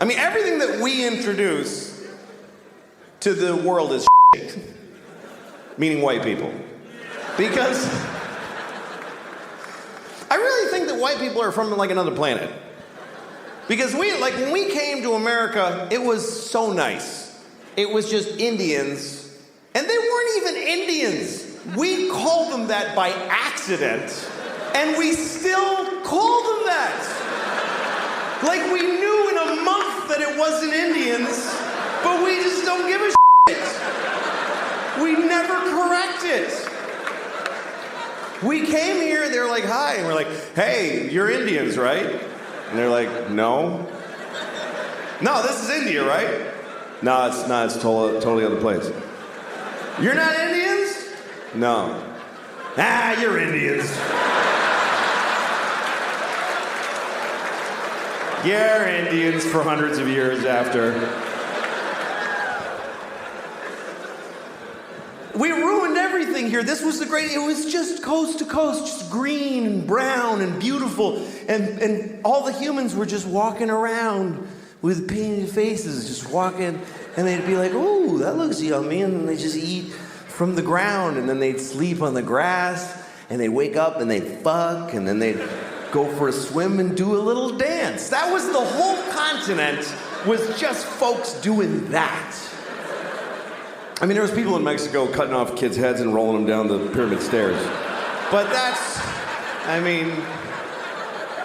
I mean, everything that we introduce to the world is shit. Meaning white people. Because I really think that white people are from like another planet. Because when we came to America, it was so nice. It was just Indians, and they weren't even Indians. We called them that by accident, and we still call them that. Like we knew in a month that it wasn't Indians, but we just don't give a shit. We never correct it. We came here, and they're like, hi, and we're like, hey, you're Indians, right? And they're like, no. No, this is India, right? No, it's not. It's totally other place. You're not Indians? No. Ah, you're Indians. You're Indians for hundreds of years after. We ruined everything here. This was the great, it was just coast to coast, just green and brown and beautiful. And all the humans were just walking around with painted faces, just walking. And they'd be like, ooh, that looks yummy. And then they just eat from the ground. And then they'd sleep on the grass. And they'd wake up and they'd fuck. And then they'd go for a swim and do a little dance. That was the whole continent, was just folks doing that. I mean, there was people in Mexico cutting off kids' heads and rolling them down the pyramid stairs. But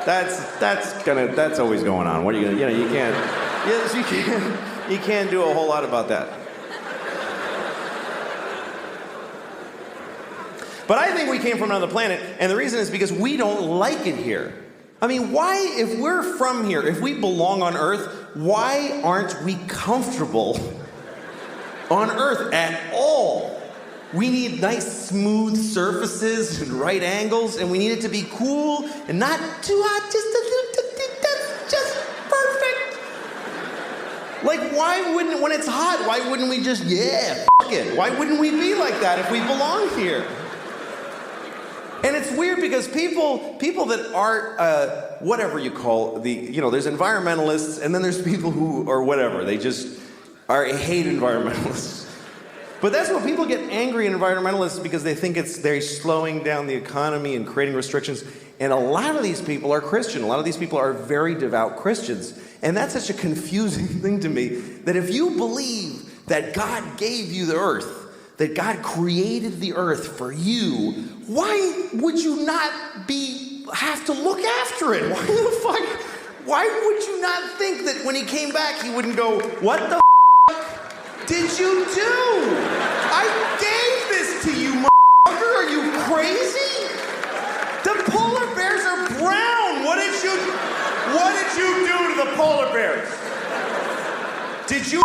that's always going on. What are you gonna, you can't do a whole lot about that. But I think we came from another planet, and the reason is because we don't like it here. I mean, why, if we're from here, if we belong on Earth, why aren't we comfortable on Earth at all? We need nice, smooth surfaces and right angles, and we need it to be cool and not too hot, just perfect. Like, why wouldn't, when it's hot, why wouldn't we just, yeah, fuck it? Why wouldn't we be like that if we belong here? And it's weird because people that aren't, whatever you call there's environmentalists, and then there's people who are whatever, they just hate environmentalists. But that's what people get angry at environmentalists, because they think they're slowing down the economy and creating restrictions. And a lot of these people are Christian. A lot of these people are very devout Christians. And that's such a confusing thing to me, that if you believe that God gave you the earth, that God created the earth for you, why would you not have to look after it? Why the fuck? Why would you not think that when he came back, he wouldn't go, what the did you do? I gave this to you, motherfucker. Are you crazy? The polar bears are brown. What did you do to the polar bears? Did you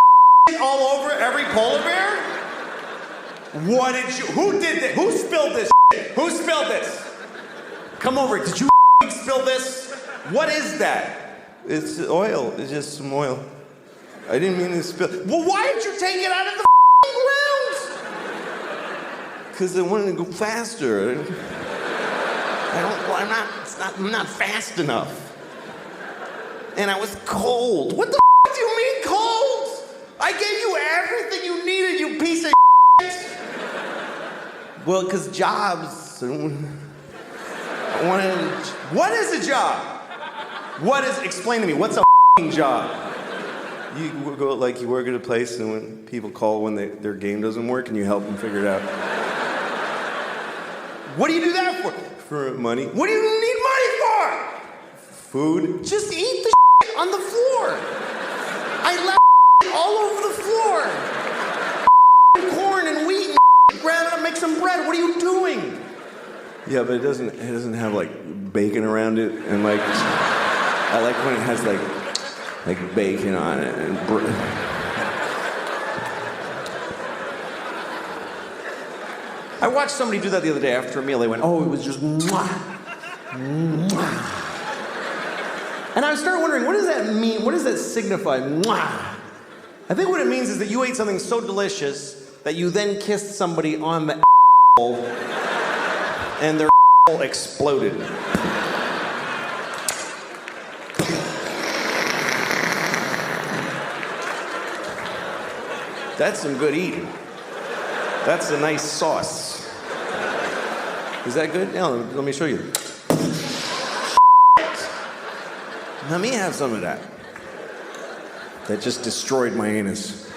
all over every polar bear? Who did this? Who spilled this shit? Who spilled this? Come over. Did you spill this? What is that? It's oil. It's just some oil. I didn't mean to spill. Well, why did you take it out of the ground? Because I wanted to go faster. I'm not fast enough. And I was cold. What the do you mean cold? I gave you everything you needed, you piece of shit. Well, because jobs. What is a job? Explain to me, what's a job? You work at a place, and when people call when their game doesn't work, and you help them figure it out. What do you do that for? For money. What do you need money for? Food. Just eat the shit on the floor. I left all over the floor. Corn and wheat and grab it up, make some bread. What are you doing? Yeah, but it doesn't have like bacon around it, and like I like when it has like bacon on it and I watched somebody do that the other day after a meal. They went, oh, it was just mwah, mwah. And I started wondering, what does that mean? What does that signify? Mwah. I think what it means is that you ate something so delicious that you then kissed somebody on the and their exploded. That's some good eating. That's a nice sauce. Is that good? Yeah, let me show you. Let me have some of that. That just destroyed my anus.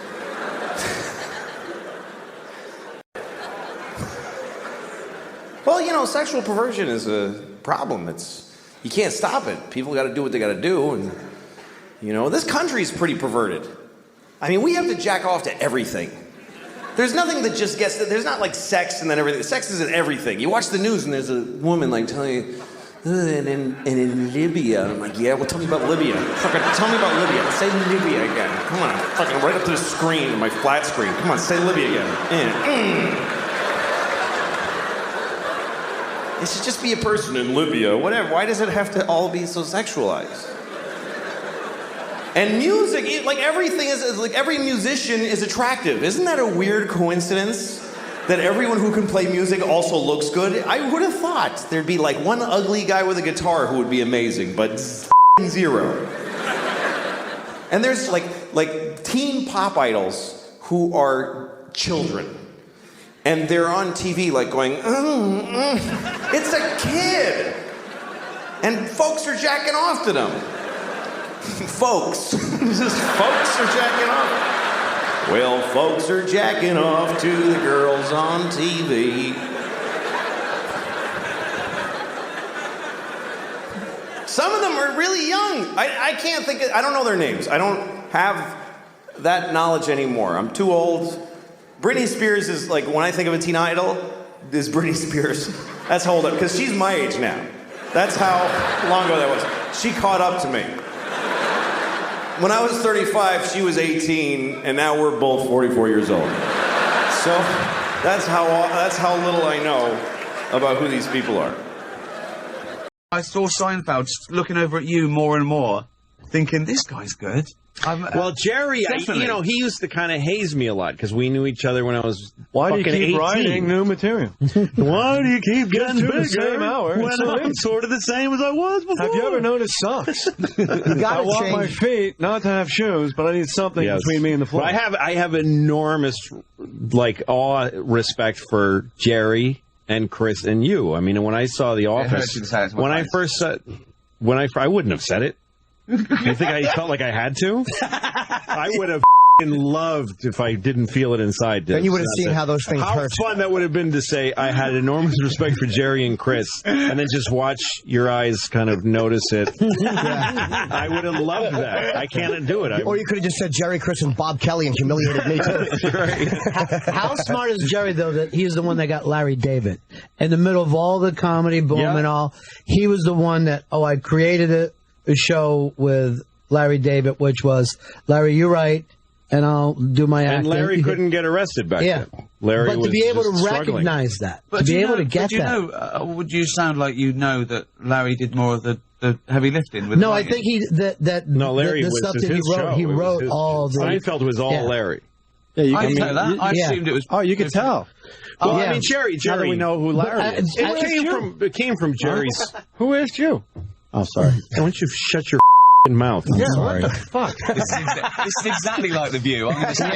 Well, you know, sexual perversion is a problem. You can't stop it. People got to do what they got to do, and you know, this country's pretty perverted. I mean, we have to jack off to everything. There's nothing that just gets. There's not like sex and then everything. Sex is in everything. You watch the news and there's a woman like telling you, and in Libya. I'm like, yeah, well, tell me about Libya. Fucking tell me about Libya. Say Libya again. Come on, fucking right up to the screen, my flat screen. Come on, say Libya again. It should just be a person in Libya, whatever. Why does it have to all be so sexualized? And music, like everything is like every musician is attractive. Isn't that a weird coincidence? That everyone who can play music also looks good? I would have thought there'd be like one ugly guy with a guitar who would be amazing, but zero. And there's like teen pop idols who are children. And they're on TV like going, it's a kid. And folks are jacking off to them. Folks. Just folks are jacking off. Well, folks are jacking off to the girls on TV. Some of them are really young. I can't think I don't know their names. I don't have that knowledge anymore. I'm too old. Britney Spears is like, when I think of a teen idol, is Britney Spears. That's hold up, because she's my age now. That's how long ago that was. She caught up to me. When I was 35, she was 18, and now we're both 44 years old. So that's how little I know about who these people are. I saw Seinfeld just looking over at you more and more, thinking, this guy's good. Well, Jerry, he used to kind of haze me a lot because we knew each other when I was Why do you keep 18. writing new material? Why do you keep getting bigger the same hour? when I'm sort of the same as I was before? Have you ever noticed socks? I want my feet not to have shoes, but I need something between me and the floor. But I have enormous awe, respect for Jerry and Chris and you. I mean, when I saw The Office, I wouldn't have said it. You think I felt like I had to? I would have loved if I didn't feel it inside. Then you would have seen how those things hurt. How fun that would have been to say I had enormous respect for Jerry and Chris, and then just watch your eyes kind of notice it. Yeah. I would have loved that. I can't do it. Or you could have just said Jerry, Chris, and Bob Kelly and humiliated me too. Right. How smart is Jerry, though, that he's the one that got Larry David? In the middle of all the comedy boom and all, he was the one that, I created a show with Larry David, which was, Larry, you write, and I'll do my acting. And Larry couldn't get arrested back then. Larry but was to be able to struggling. recognize that, but to be able to get that. Would you sound like you know that Larry did more of the heavy lifting? With I think Larry the was stuff his that he wrote. show. He wrote all the. Seinfeld was all Larry. Yeah, I didn't know that. I assumed it was. Oh, you could tell. Well, I mean, Jerry. How do we know who Larry is? It came from Jerry's. Who asked you? Oh, sorry. Why don't you shut your mouth? Yeah, sorry. what the fuck? This is exactly like The View. I'm going to say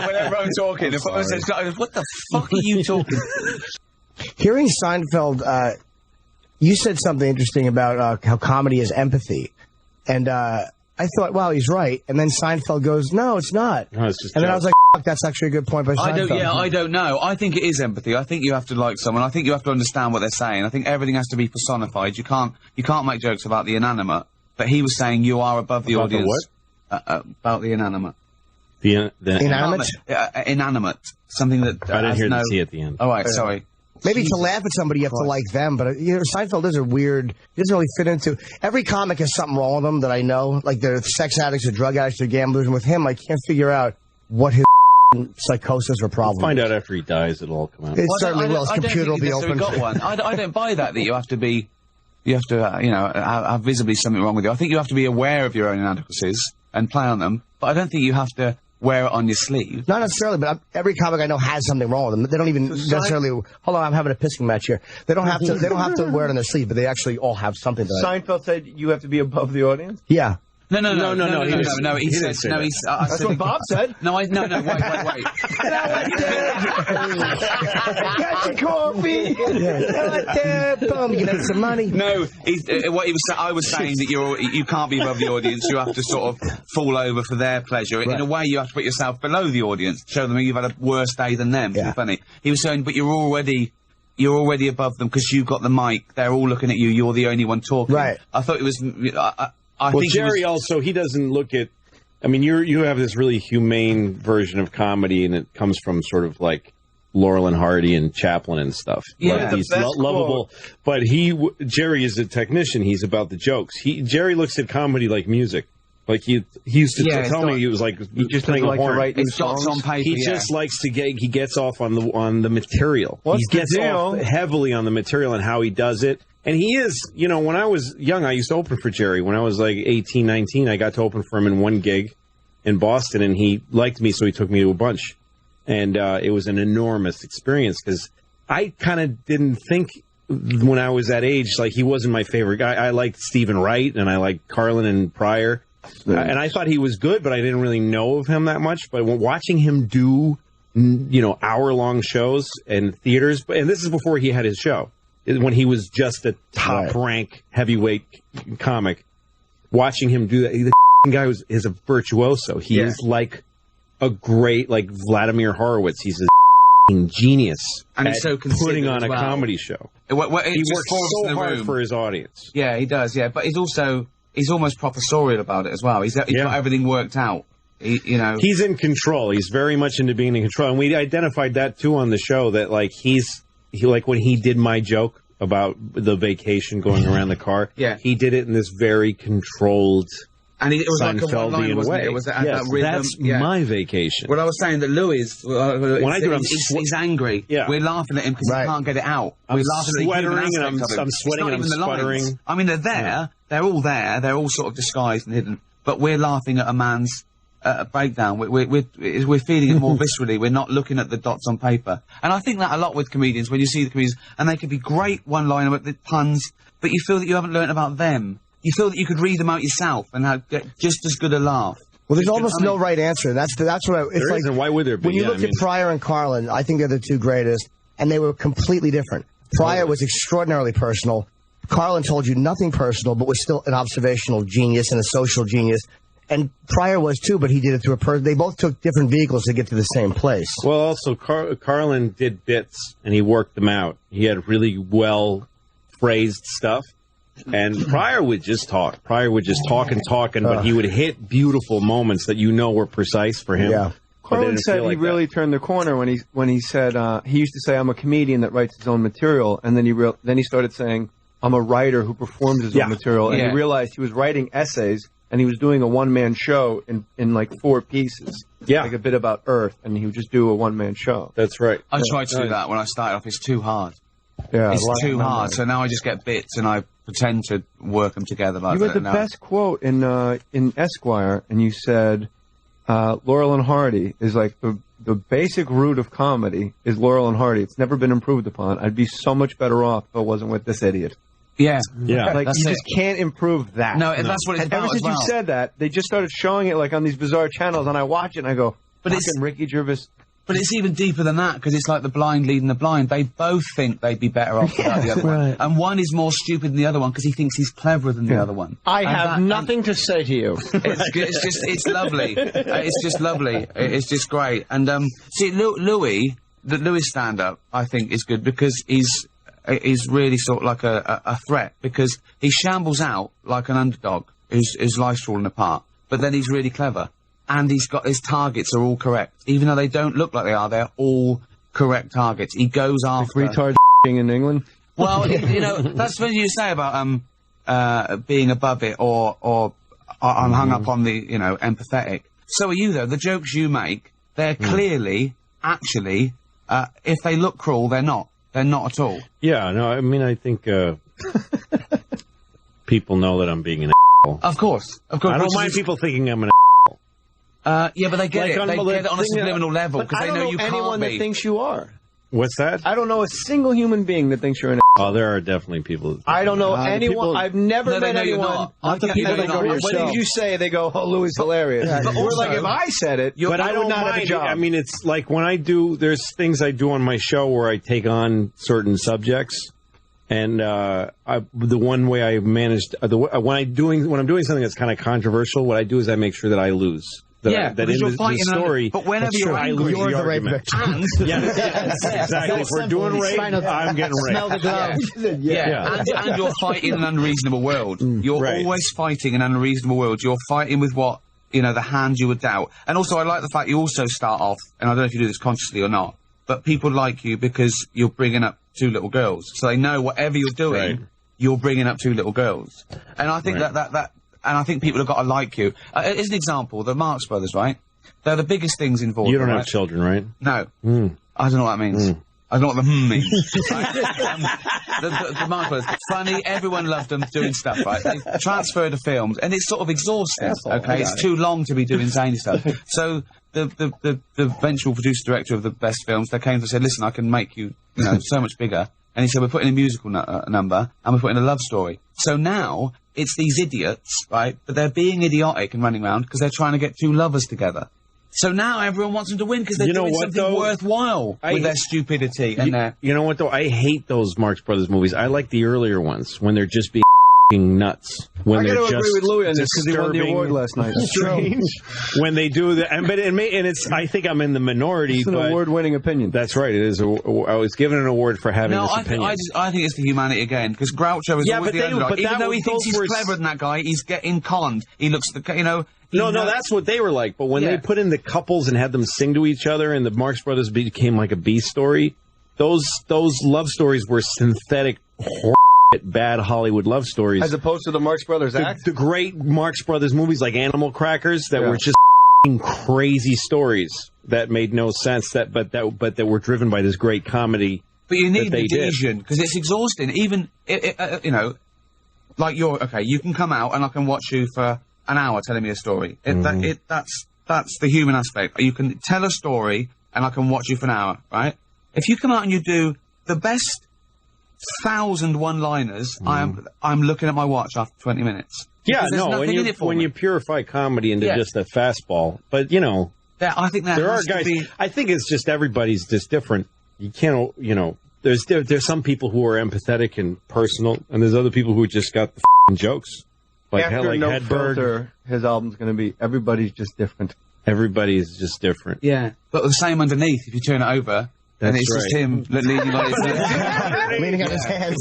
whenever I'm talking, if someone says, what the fuck are you talking? Hearing Seinfeld, you said something interesting about how comedy is empathy. And I thought, wow, he's right. And then Seinfeld goes, no, it's not. No, it's just and then I was like, fuck, that's actually a good point by Seinfeld. I don't know. I think it is empathy. I think you have to like someone. I think you have to understand what they're saying. I think everything has to be personified. You can't make jokes about the inanimate. But he was saying you are above the audience. The what? About the inanimate. The inanimate? Inanimate. Something that I didn't hear the T at the end. All right, sorry. Maybe to laugh at somebody, you have to like them. But, Seinfeld is a weird... He doesn't really fit into... Every comic has something wrong with them that I know. Like, they're sex addicts, they're drug addicts, they're gamblers. And with him, I can't figure out what his psychosis or problem We'll find out after he dies. It'll all come out. It certainly will. His computer will be open. Got one. I don't buy that you have to be... You have to, have visibly something wrong with you. I think you have to be aware of your own inadequacies and play on them. But I don't think you have to wear it on your sleeve. Not necessarily, but every comic I know has something wrong with them. They don't even necessarily. Hold on, I'm having a pissing match here. They don't have to. They don't have to wear it on their sleeve, but they actually all have something. Seinfeld said you have to be above the audience. Yeah. No. He said no. That's what Bob said. No, wait. Got your coffee. Boom, you get some money. No, what he was. I was saying that you can't be above the audience. You have to sort of fall over for their pleasure. Right. In a way, you have to put yourself below the audience, show them you've had a worse day than them. Yeah. Funny. He was saying, but you're already above them because you've got the mic. They're all looking at you. You're the only one talking. Right. I thought it was. I think Jerry also, he doesn't look at. I mean, you have this really humane version of comedy, and it comes from sort of like Laurel and Hardy and Chaplin and stuff. Yeah, like he's lovable. But Jerry is a technician. He's about the jokes. Jerry looks at comedy like music. Like he used to tell me he was like he just playing a horn. It's dots on paper. He just likes to he gets off on the material. What's he gets off heavily on the material and how he does it. And he is, when I was young, I used to open for Jerry. When I was like 18, 19, I got to open for him in one gig in Boston, and he liked me, so he took me to a bunch. And it was an enormous experience because I kind of didn't think when I was that age, like he wasn't my favorite guy. I liked Stephen Wright, and I liked Carlin and Pryor. And I thought he was good, but I didn't really know of him that much. But watching him do, hour-long shows and theaters, and this is before he had his show. When he was just a top-rank heavyweight comic, watching him do that, the guy is a virtuoso. He is like a great, like Vladimir Horowitz. He's a genius, and he's so putting on a comedy show. He works so hard for his audience. Yeah, he does. Yeah, but he's almost professorial about it as well. He's got everything worked out. He's in control. He's very much into being in control, and we identified that too on the show. That like he like when he did my joke about the vacation going around the car. Yeah, he did it in this very controlled. And it was like a one-line, wasn't it? It was that rhythm. That's my vacation. Well, I was saying that Louis, when I do it, he's angry. Yeah. We're laughing at him because he can't get it out. We're laughing at the I'm sweating and I'm sputtering. I mean, they're there. Yeah. They're all there. They're all sort of disguised and hidden. But we're laughing at a man's breakdown. We're feeling it more viscerally. We're not looking at the dots on paper. And I think that a lot with comedians, when you see the comedians, and they can be great one-liner with the puns, but you feel that you haven't learned about them. You feel that you could read them out yourself and get just as good a laugh. Well, there's almost no right answer. That's what it's like. Why would there be? When you look at Pryor and Carlin, I think they're the two greatest, and they were completely different. Pryor was extraordinarily personal. Carlin told you nothing personal, but was still an observational genius and a social genius. And Pryor was too, but he did it through a person. They both took different vehicles to get to the same place. Well, also Carlin did bits, and he worked them out. He had really well phrased stuff. And Pryor would just talk. Pryor would just talk and talk, but he would hit beautiful moments that were precise for him. Yeah. Carlin said he really turned the corner when he said he used to say, "I'm a comedian that writes his own material," and then he started saying, "I'm a writer who performs his own material," and he realized he was writing essays and he was doing a one-man show in like 4 pieces. Yeah, like a bit about Earth, and he would just do a one-man show. That's right. I tried to do that when I started off. It's too hard. Yeah, it's too hard. So now I just get bits and I pretend to work them together like that. You had the best quote in Esquire, and you said, Laurel and Hardy is like the basic root of comedy is Laurel and Hardy. It's never been improved upon. I'd be so much better off if I wasn't with this idiot. Yeah. Like, you just can't improve that. No, that's what it's about. Ever since you said that, they just started showing it like on these bizarre channels, and I watch it and I go, but it's Ricky Gervais. But it's even deeper than that, because it's like the blind leading the blind. They both think they'd be better off without the other one. And one is more stupid than the other one because he thinks he's cleverer than the other one. I have nothing to say to you. It's lovely. It's just lovely. It's just great. And see, Louis stand-up, I think, is good because he's really sort of like a threat, because he shambles out like an underdog whose life's falling apart, but then he's really clever. And his targets are all correct. Even though they don't look like they are, they're all correct targets. He goes after... Like retard in England? Well, that's what you say about being above it or I'm hung up on the, empathetic. So are you, though. The jokes you make, they're clearly, actually, if they look cruel, they're not. They're not at all. Yeah, no, I mean, I think people know that I'm being an asshole. Of course. I don't mind people thinking I'm an yeah, but they get it. They get it on a subliminal level because they know you can't be. I don't know anyone that thinks you are. What's that? I don't know a single human being that thinks you're an Oh, there are definitely people. I don't know anyone. people- I've never No, met no, you're anyone. not. Not the You people know that you're go, not. what did you say? They go, oh, Louis hilarious. But We're also- like, if I said it, But I would don't not have a mind. job. I mean, it's like when I do. There's things I do on my show where I take on certain subjects, and the one way I managed when I'm doing something that's kind of controversial, what I do is I make sure that I lose. That because in you're the fighting story. but whenever that's you're true, I angry, lose You're the rape argument. victim. Yes, exactly. If we're doing rape, I'm getting Smell the raped. glove. Yeah. And you're fighting an unreasonable world. You're Right. always fighting an unreasonable world. You're fighting with what, the hand you would doubt. And also, I like the fact you also start off, and I don't know if you do this consciously or not, but people like you because you're bringing up two little girls. So they know whatever you're doing, Right. you're bringing up two little girls. And I think Right. and I think people have got to like you. As an example, the Marx Brothers, right? They're the biggest things in Vaudeville. You don't have right? children, right? No. I don't know what that means. I don't know what the means. Right? The Marx Brothers, funny, everyone loved them doing stuff, right? They transferred to films, and it's sort of exhausting, okay? It's too long to be doing zany stuff. So the eventual producer-director of the best films, they came to said, listen, I can make you, so much bigger. And he said, we're putting a musical number, and we're putting a love story. So now, it's these idiots, right? But they're being idiotic and running around because they're trying to get two lovers together. So now everyone wants them to win because they're doing something worthwhile with their stupidity and their... You know what, though? I hate those Marx Brothers movies. I like the earlier ones when they're just being nuts. When I they're got to just agree with Louis on this because he won the disturbing. award last night. Strange. When they do that. And it's, I think I'm in the minority, It's an but... award-winning opinion. That's right. It is. I was given an award for having No, this I opinion. think it's for humanity again, because Groucho is always the underdog. Even though he thinks he's cleverer than that guy, he's getting conned. He looks, No, that's what they were like. But when they put in the couples and had them sing to each other, and the Marx Brothers became like a B story, those love stories were synthetic, bad Hollywood love stories, as opposed to the Marx Brothers act. The great Marx Brothers movies like Animal Crackers that were just crazy stories that made no sense. But that were driven by this great comedy. But you need adhesion because it's exhausting. Even like you can come out and I can watch you for an hour telling me a story. That's the human aspect. You can tell a story and I can watch you for an hour, right? If you come out and you do the best 1,000 one-liners, I'm looking at my watch after 20 minutes. Yeah, no, when you purify comedy into just a fastball, but I think that there are guys. I think it's just everybody's just different. You can't, there's some people who are empathetic and personal, and there's other people who just got the jokes. Like After No Hedberg. Filter, his album's going to be Everybody's Just Different. Everybody's just different. Yeah, but the same underneath. If you turn it over, and it's just him leaning on his hands. Leaning on his hands.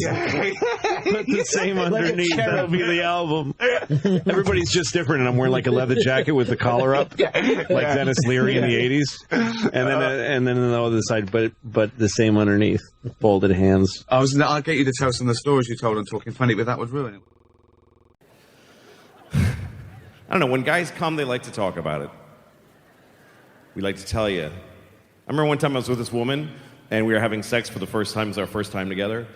Put the same underneath. That'll be the album. Everybody's just different, and I'm wearing like a leather jacket with the collar up, like Dennis Leary in the '80s, and then on the other side, but the same underneath, folded hands. I'll get you to tell some of the stories you told on Talking Funny, but that would ruin it. I don't know. When guys come, they like to talk about it. We like to tell you. I remember one time I was with this woman, and we were having sex for the first time. It was our first time together. It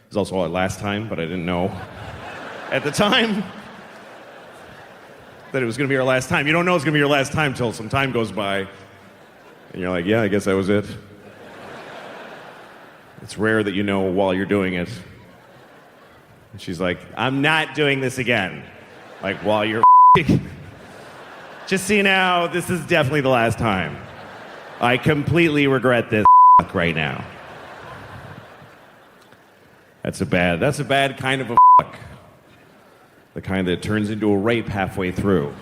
was also our last time, but I didn't know at the time that it was going to be our last time. You don't know it's going to be your last time until some time goes by, and you're like, yeah, I guess that was it. It's rare that you know while you're doing it. And she's like, I'm not doing this again. Like, while you're just so you know, this is definitely the last time. I completely regret this right now. That's a bad kind of a fuck. The kind that turns into a rape halfway through.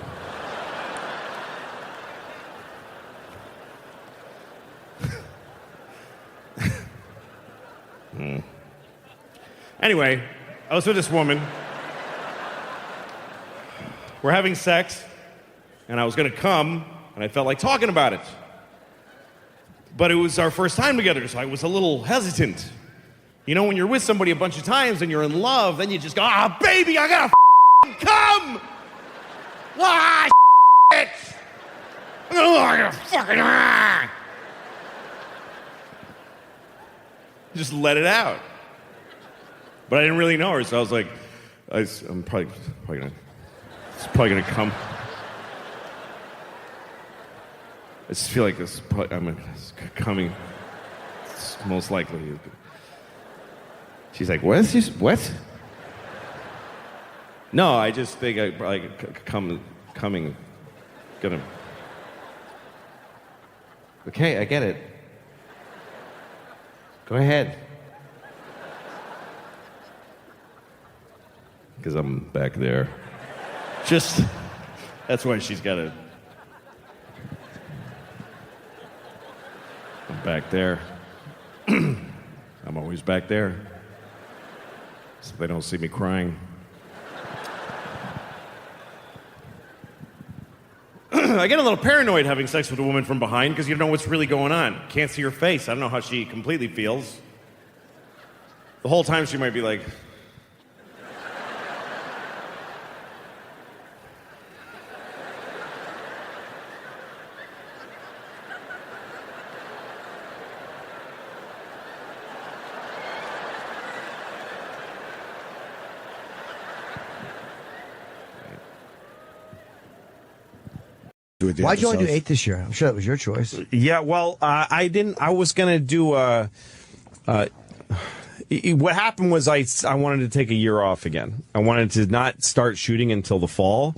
Anyway, I was with this woman. We're having sex, and I was going to come, and I felt like talking about it. But it was our first time together, so I was a little hesitant. You know, when you're with somebody a bunch of times and you're in love, then you just go, ah, baby, I gotta come! Ah, shit! Oh, I gotta fucking... Just let it out. But I didn't really know her, so I was like, I'm probably gonna... It's probably gonna come. I just feel like it's coming. It's most likely. She's like, what? What? No, I just think I probably coming, gonna. Okay, I get it. Go ahead. Because I'm back there. That's why she's got to. I'm back there. I'm always back there. So they don't see me crying. I get a little paranoid having sex with a woman from behind because you don't know what's really going on. Can't see her face. I don't know how she completely feels. The whole time she might be like... Why'd you only do 8 this year? I'm sure that was your choice. Yeah, well, I didn't. I was going to do. What happened was I wanted to take a year off again. I wanted to not start shooting until the fall,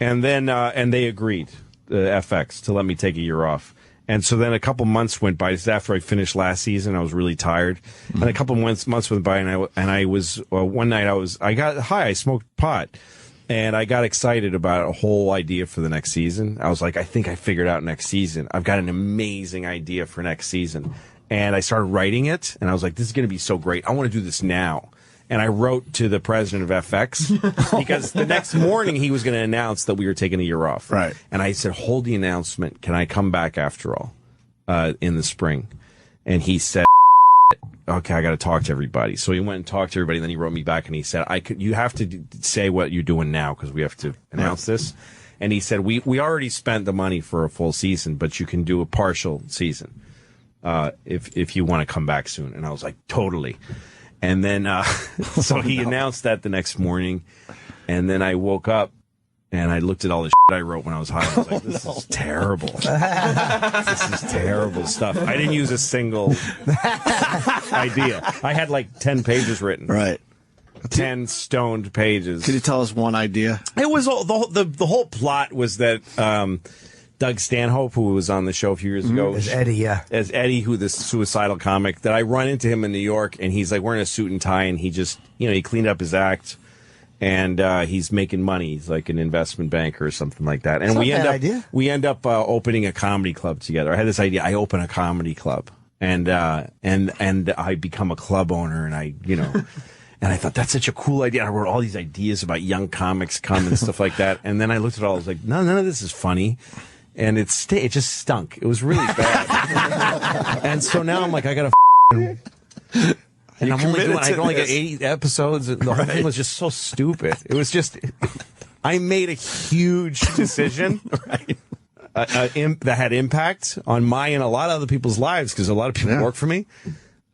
and then and they agreed, FX, to let me take a year off. And so then a couple months went by. This is after I finished last season. I was really tired, and a couple months went by, and I was one night I got high. I smoked pot. And I got excited about a whole idea for the next season. I was like, I think I figured out next season. I've got an amazing idea for next season. And I started writing it, and I was like, this is going to be so great. I want to do this now. And I wrote to the president of FX, because the next morning he was going to announce that we were taking a year off. Right. And I said, hold the announcement. Can I come back after all in the spring? And he said, okay, I got to talk to everybody. So he went and talked to everybody, and then he wrote me back, and he said, you have to say what you're doing now, because we have to announce this. And he said, we already spent the money for a full season, but you can do a partial season if you want to come back soon. And I was like, totally. And then so he announced that the next morning, and then I woke up, and I looked at all the shit I wrote when I was high. I was like, this is terrible. This is terrible stuff. I didn't use a single idea. I had like 10 pages written. Right. 10 stoned pages. Could you tell us one idea? It was the whole plot was that Doug Stanhope, who was on the show a few years ago. As Eddie, yeah. As Eddie, who the suicidal comic, that I run into him in New York, and he's like wearing a suit and tie, and he just, he cleaned up his act. And he's making money. He's like an investment banker or something like that. And we end up opening a comedy club together. I had this idea. I open a comedy club, and I become a club owner, and and I thought that's such a cool idea. I wrote all these ideas about young comics come and stuff like that. And then I looked at it all. I was like, no, none of this is funny. And it just stunk. It was really bad. And so now I'm like, I gotta. And I only got 80 episodes, and the whole thing was just so stupid. It was just, I made a huge decision that had impact on my and a lot of other people's lives, because a lot of people work for me,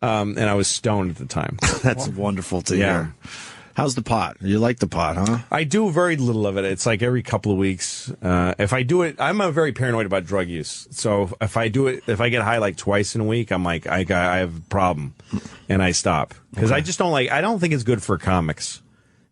and I was stoned at the time. That's wonderful to hear. How's the pot? You like the pot, huh? I do very little of it. It's like every couple of weeks. If I do it, I'm very paranoid about drug use. So if I do it, if I get high like twice in a week, I'm like, I have a problem, and I stop, because I just don't like. I don't think it's good for comics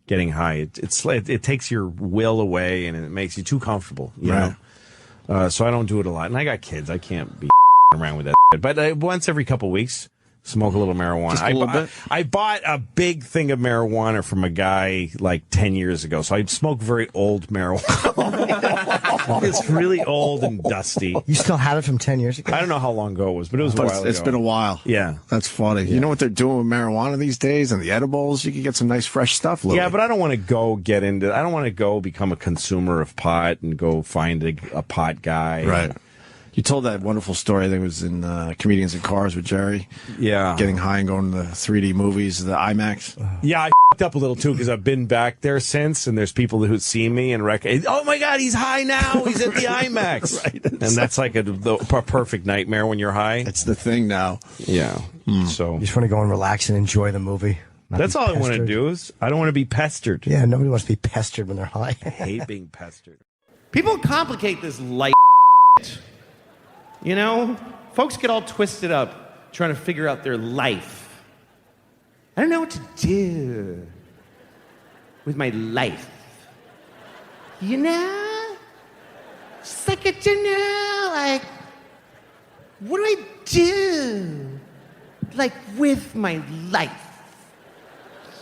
getting high. It takes your will away, and it makes you too comfortable. You know? So I don't do it a lot. And I got kids. I can't be around with that. But once every couple of weeks. Smoke a little marijuana. Just a little bit? I bought a big thing of marijuana from a guy like 10 years ago. So I smoke very old marijuana. It's really old and dusty. You still have it from 10 years ago? I don't know how long ago it was, but it was a while ago. It's been a while. Yeah. That's funny. Yeah. You know what they're doing with marijuana these days and the edibles? You can get some nice fresh stuff, Louis. Yeah, but I don't want to I don't want to go become a consumer of pot and go find a pot guy. Right. You told that wonderful story, I think it was in Comedians in Cars with Jerry. Yeah. Getting high and going to the 3D movies, the IMAX. Yeah, I f***ed up a little, too, because I've been back there since, and there's people who see me and oh, my God, he's high now. He's at the IMAX. Right. And that's like a perfect nightmare when you're high. It's the thing now. Yeah. So you just want to go and relax and enjoy the movie. That's all I want to do. I don't want to be pestered. Yeah, nobody wants to be pestered when they're high. I hate being pestered. People complicate this light. You know, folks get all twisted up trying to figure out their life. I don't know what to do with my life. You know? Just like I don't know, like, what do I do? Like, with my life.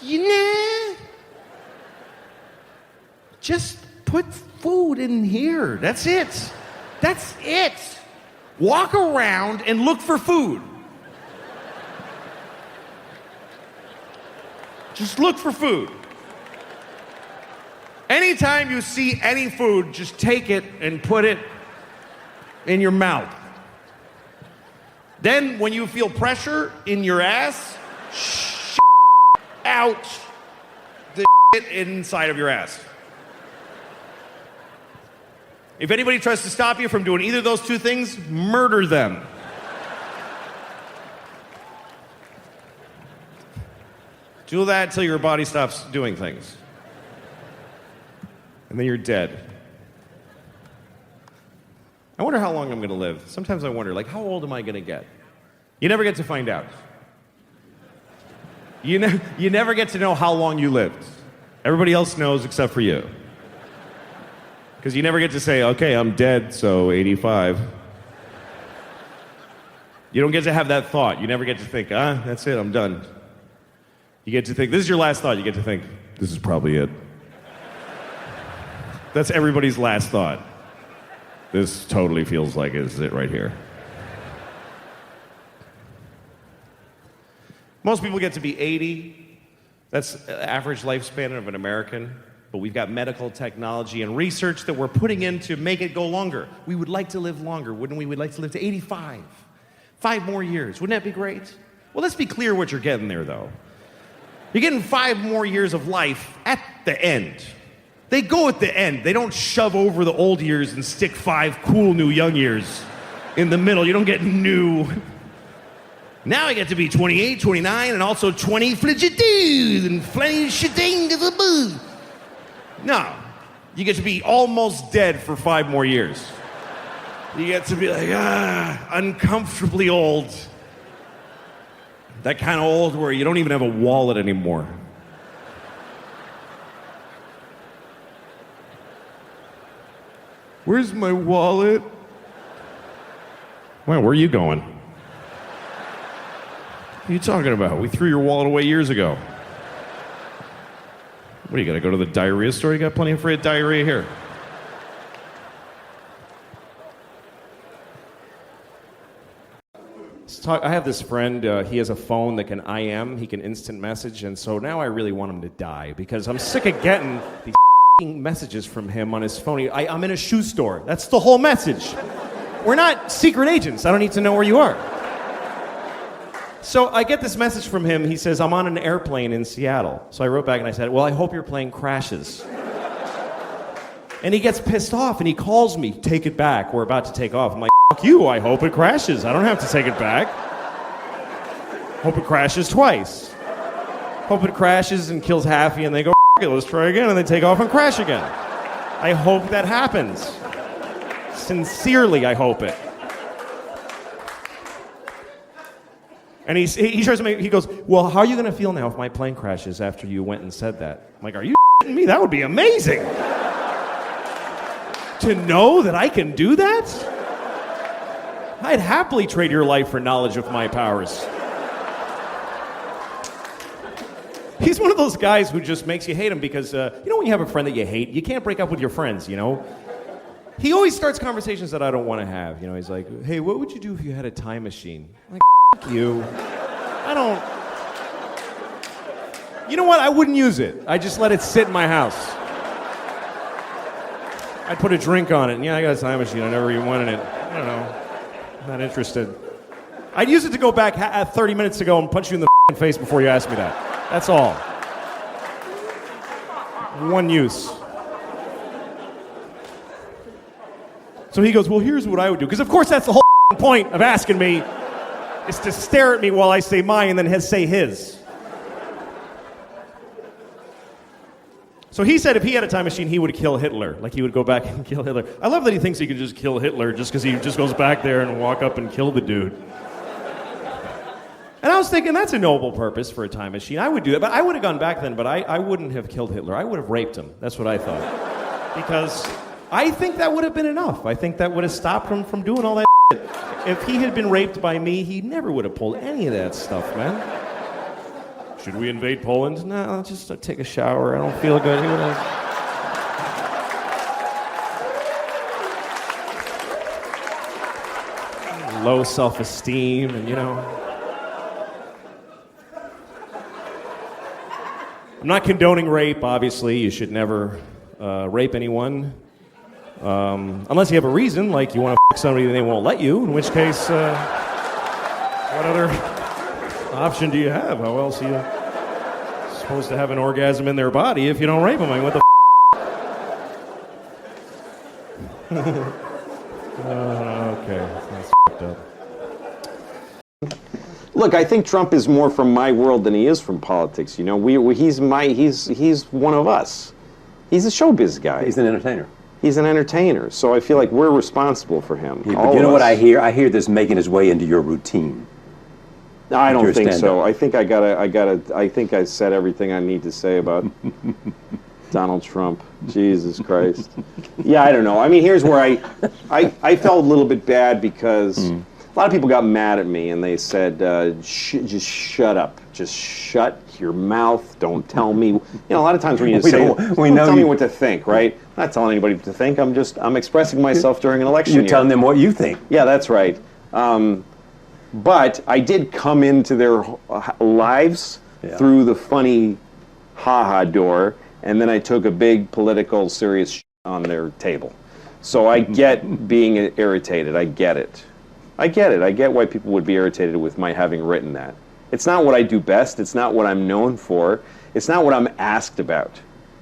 You know? Just put food in here. That's it. That's it. Walk around and look for food. Just look for food. Anytime you see any food, just take it and put it in your mouth. Then, when you feel pressure in your ass, out the inside of your ass. If anybody tries to stop you from doing either of those two things, murder them. Do that until your body stops doing things. And then you're dead. I wonder how long I'm going to live. Sometimes I wonder, like, how old am I going to get? You never get to find out. You never get to know how long you lived. Everybody else knows except for you. Because you never get to say, okay, I'm dead, so 85. You don't get to have that thought. You never get to think, that's it, I'm done. You get to think, this is your last thought. You get to think, this is probably it. That's everybody's last thought. This totally feels like this is it right here. Most people get to be 80. That's the average lifespan of an American. But we've got medical technology and research that we're putting in to make it go longer. We would like to live longer, wouldn't we? We'd like to live to 85. 5 more years. Wouldn't that be great? Well, let's be clear what you're getting there, though. You're getting 5 more years of life at the end. They go at the end. They don't shove over the old years and stick 5 cool new young years in the middle. You don't get new. Now I get to be 28, 29, and also 20 flidgedoos and flidgedoos to the boo. No. You get to be almost dead for 5 more years. You get to be like, uncomfortably old. That kind of old where you don't even have a wallet anymore. Where's my wallet? Well, where are you going? What are you talking about? We threw your wallet away years ago. What, you gotta go to the diarrhea store? You got plenty of free diarrhea here. I have this friend, he has a phone that can IM, he can instant message, and so now I really want him to die because I'm sick of getting these messages from him on his phone. I'm in a shoe store. That's the whole message. We're not secret agents. I don't need to know where you are. So I get this message from him. He says, I'm on an airplane in Seattle. So I wrote back and I said, well, I hope your plane crashes. And he gets pissed off and he calls me, take it back. We're about to take off. I'm like, fuck you, I hope it crashes. I don't have to take it back. Hope it crashes twice. Hope it crashes and kills Haffy and they go, it, let's try again, and they take off and crash again. I hope that happens. Sincerely, I hope it. And he tries to make, he goes, well, how are you going to feel now if my plane crashes after you went and said that? I'm like, are you kidding me? That would be amazing. To know that I can do that? I'd happily trade your life for knowledge of my powers. He's one of those guys who just makes you hate him because, you know when you have a friend that you hate, you can't break up with your friends, you know? He always starts conversations that I don't want to have. You know, he's like, hey, what would you do if you had a time machine? I'm like, f*** you. I don't... You know what? I wouldn't use it. I just let it sit in my house. I'd put a drink on it, and yeah, I got a time machine. I never even wanted it. I don't know. I'm not interested. I'd use it to go back 30 minutes ago and punch you in the face before you asked me that. That's all. One use. So he goes, well, here's what I would do. Because, of course, that's the whole point of asking me, is to stare at me while I say mine and then say his. So he said if he had a time machine, he would kill Hitler. Like, he would go back and kill Hitler. I love that he thinks he could just kill Hitler just because he just goes back there and walk up and kill the dude. And I was thinking, that's a noble purpose for a time machine. I would do it, but I would have gone back then, but I wouldn't have killed Hitler. I would have raped him. That's what I thought. Because I think that would have been enough. I think that would have stopped him from doing all that shit. If he had been raped by me, he never would have pulled any of that stuff, man. Should we invade Poland? No, I'll just take a shower. I don't feel good. He would have... Low self-esteem, and you know... I'm not condoning rape, obviously. You should never rape anyone. Unless you have a reason, like you want to fuck somebody and they won't let you, in which case, what other option do you have? How else are you supposed to have an orgasm in their body if you don't rape them? I mean, what the okay, that's fucked up. Look, I think Trump is more from my world than he is from politics. You know, he's one of us. He's a showbiz guy. He's an entertainer. He's an entertainer. So I feel like we're responsible for him. Yeah, but you know what I hear? I hear this making his way into your routine. I don't think so. I think I think I said everything I need to say about Donald Trump. Jesus Christ. Yeah, I don't know. I mean, here's where I felt a little bit bad because a lot of people got mad at me and they said, just shut up. Just shut your mouth. Don't tell me. You know, a lot of times when you say, don't tell me what to think, right? I'm not telling anybody what to think. I'm expressing myself during an election year. You're telling them what you think. Yeah, that's right. But I did come into their lives through the funny ha-ha door, and then I took a big political serious on their table. So I get being irritated. I get it. I get it. I get why people would be irritated with my having written that. It's not what I do best. It's not what I'm known for. It's not what I'm asked about.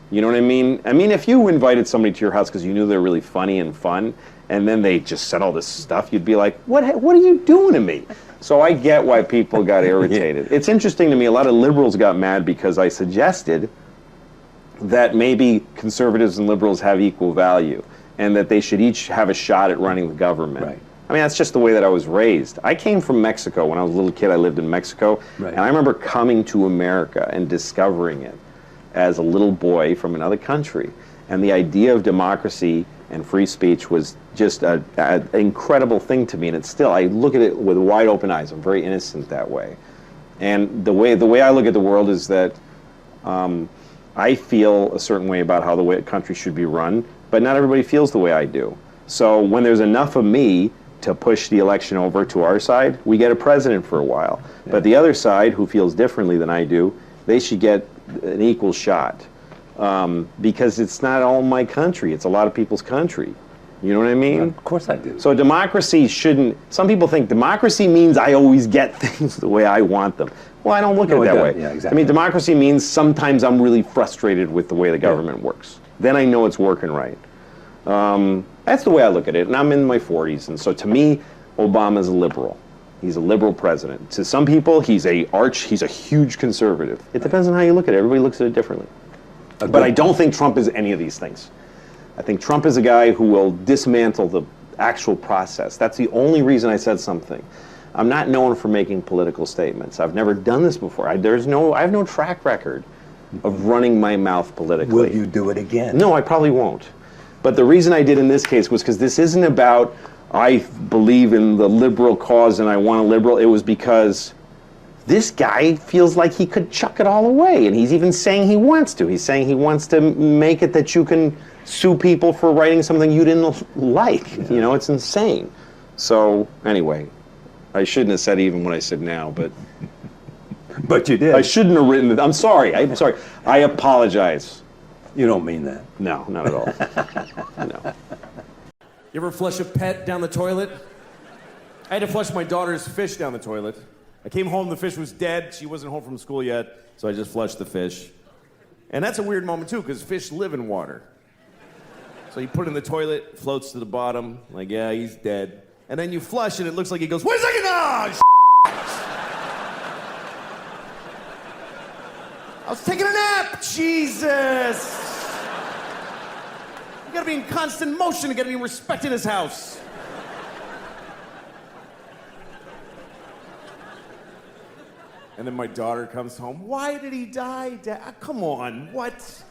You know what I mean? I mean, if you invited somebody to your house because you knew they were really funny and fun, and then they just said all this stuff, you'd be like, what are you doing to me? So I get why people got irritated. It's interesting to me, a lot of liberals got mad because I suggested that maybe conservatives and liberals have equal value, and that they should each have a shot at running the government. Right. I mean, that's just the way that I was raised. I came from Mexico. When I was a little kid, I lived in Mexico. Right. And I remember coming to America and discovering it as a little boy from another country. And the idea of democracy and free speech was just an incredible thing to me. And it's still, I look at it with wide open eyes. I'm very innocent that way. And the way I look at the world is that I feel a certain way about how the country should be run, but not everybody feels the way I do. So when there's enough of me to push the election over to our side, we get a president for a while. Yeah. But the other side, who feels differently than I do, they should get an equal shot. Because it's not all my country, it's a lot of people's country. You know what I mean? Well, of course I do. So democracy shouldn't, some people think democracy means I always get things the way I want them. Well, I don't look at it that way. Yeah, exactly. I mean, democracy means sometimes I'm really frustrated with the way the government works. Then I know it's working right. That's the way I look at it, and I'm in my 40s, and so to me, Obama's a liberal. He's a liberal president. To some people, he's a huge conservative. It depends on how you look at it. Everybody looks at it differently. But I don't think Trump is any of these things. I think Trump is a guy who will dismantle the actual process. That's the only reason I said something. I'm not known for making political statements. I've never done this before. I have no track record of running my mouth politically. Will you do it again? No, I probably won't. But the reason I did in this case was because this isn't about I believe in the liberal cause and I want a liberal. It was because this guy feels like he could chuck it all away, and he's even saying he wants to. He's saying he wants to make it that you can sue people for writing something you didn't like. Yeah. You know, it's insane. So anyway, I shouldn't have said even what I said now, but but you did. I shouldn't have written it. I'm sorry. I apologize. You don't mean that. No, not at all. No. You ever flush a pet down the toilet? I had to flush my daughter's fish down the toilet. I came home, the fish was dead. She wasn't home from school yet, so I just flushed the fish. And that's a weird moment, too, because fish live in water. So you put it in the toilet, floats to the bottom, like, yeah, he's dead. And then you flush, and it looks like he goes, wait a second, I was taking a nap, Jesus! You gotta be in constant motion, you gotta be respected in this house. And then my daughter comes home. Why did he die, Dad? Come on, what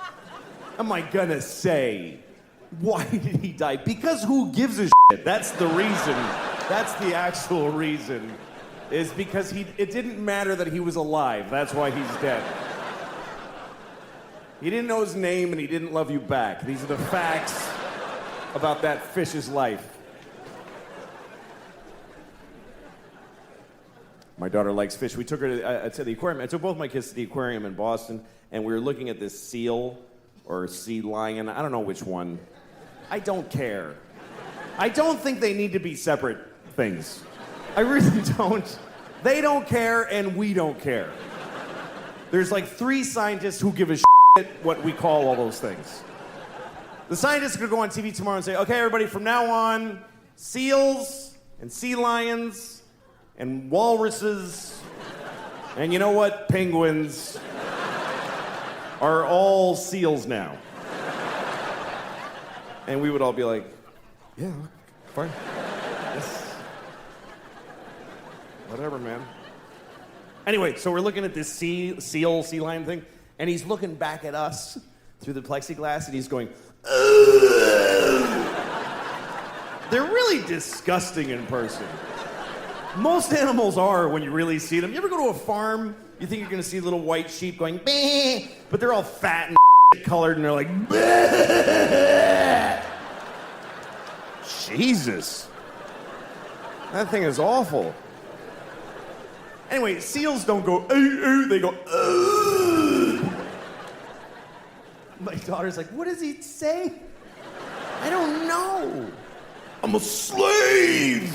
am I gonna say? Why did he die? Because who gives a shit? That's the reason. That's the actual reason. Is because it didn't matter that he was alive. That's why he's dead. He didn't know his name and he didn't love you back. These are the facts about that fish's life. My daughter likes fish. We took her to the aquarium. I took both my kids to the aquarium in Boston, and we were looking at this seal or sea lion. I don't know which one. I don't care. I don't think they need to be separate things. I really don't. They don't care, and we don't care. There's like 3 scientists who give a shit what we call all those things. The scientists are going to go on TV tomorrow and say, okay, everybody, from now on, seals and sea lions and walruses, and you know what? Penguins are all seals now. And we would all be like, yeah, fine. Yes. Whatever, man. Anyway, so we're looking at this sea lion thing, and he's looking back at us through the plexiglass, and he's going, ugh. They're really disgusting in person. Most animals are when you really see them. You ever go to a farm, you think you're gonna see little white sheep going, bah, but they're all fat and colored, and they're like, bah. Jesus. That thing is awful. Anyway, seals don't go, they go, ugh. My daughter's like, what does he say? I don't know. I'm a slave.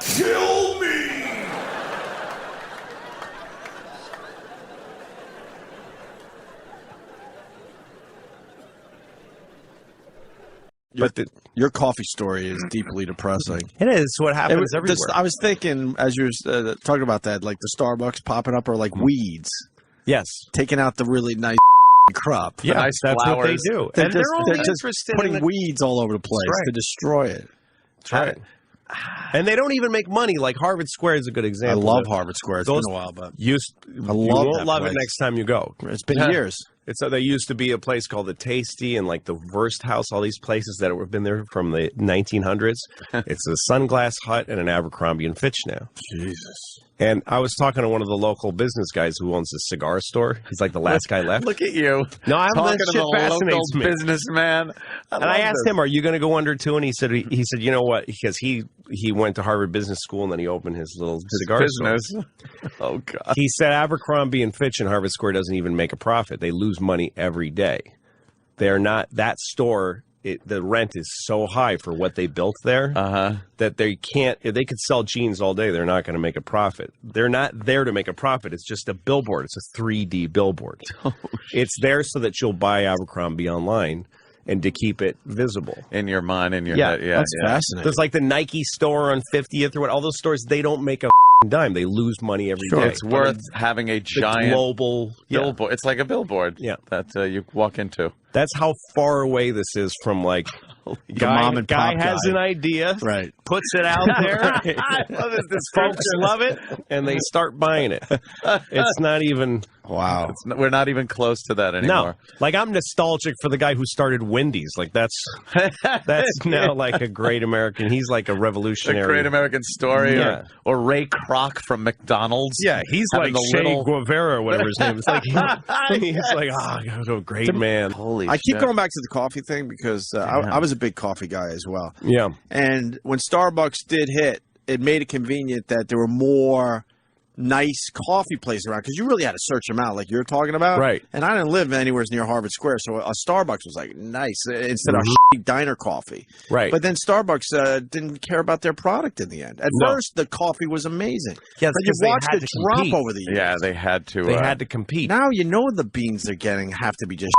Kill me! Your coffee story is deeply depressing. It is what happens everywhere. I was thinking, as you were talking about that, like the Starbucks popping up are like weeds. Yes. Taking out the really nice crop. Yeah, nice that's flowers. what they do. They're And just, they're only just interested putting in weeds all over the place to destroy it. That's right. And they don't even make money. Like Harvard Square is a good example. I love Harvard Square. It's been a while, but you won't love it next time you go. It's been years. There used to be a place called the Tasty and like the Wurst House, all these places that have been there from the 1900s. It's a Sunglass Hut and an Abercrombie and Fitch now. Jesus. And I was talking to one of the local business guys who owns a cigar store. He's like the last guy left. Look at you. No, I'm talking that to shit the fascinates local me. businessman. And I asked him, "Are you going to go under too?" And he said, you know what? Because he went to Harvard Business School and then he opened his little cigar business. store. Oh God. He said Abercrombie and Fitch and Harvard Square doesn't even make a profit. They lose money every day. They're not that store. The rent is so high for what they built there that they can't. If they could sell jeans all day, they're not going to make a profit. They're not there to make a profit. It's just a billboard. It's a 3D billboard. It's there so that you'll buy Abercrombie online and to keep it visible in your mind, in your head. Yeah, that's fascinating. There's like the Nike store on 50th or what. All those stores, they don't make a dime. They lose money every day. It's worth having a giant global billboard. It's like a billboard. Yeah, that you walk into. That's how far away this is from like mom and pop has an idea, right? Puts it out there. I love it. This folks love it, and they start buying it. It's not even. Wow. We're not even close to that anymore. No, like I'm nostalgic for the guy who started Wendy's. Like that's now like a great American. He's like a revolutionary. A great American story, Yeah. or Ray Kroc from McDonald's. Yeah, he's like the Che Guevara or whatever his name is. Like he's like, oh, great man. Holy I keep shit. going back to the coffee thing because I was a big coffee guy as well. Yeah. And when Starbucks did hit, it made it convenient that there were more nice coffee places around because you really had to search them out like you're talking about. Right. And I didn't live anywhere near Harvard Square, so a Starbucks was like nice instead of shitty diner coffee. Right. But then Starbucks didn't care about their product in the end. At first, the coffee was amazing. Yes, but you because they watched had it to drop compete. over the years. Yeah, they had to. They had to compete. Now you know the beans they're getting have to be just.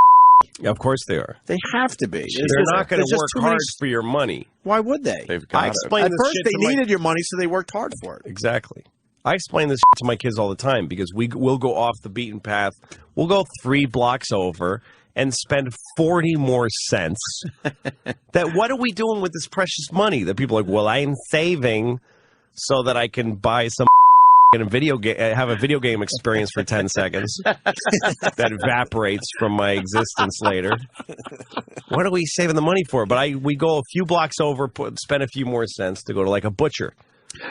Of course they are. They have to be. They're not going to work hard for your money. Why would they? They've got I it. explained At this first, shit they to my- needed your money, so they worked hard for it. Exactly. I explain this to my kids all the time because we'll go off the beaten path. We'll go 3 blocks over and spend 40 more cents. That what are we doing with this precious money? That people are like, well, I'm saving so that I can buy some a video game, have a video game experience for 10 seconds that evaporates from my existence later. What are we saving the money for? But we go a few blocks over, spend a few more cents to go to like a butcher.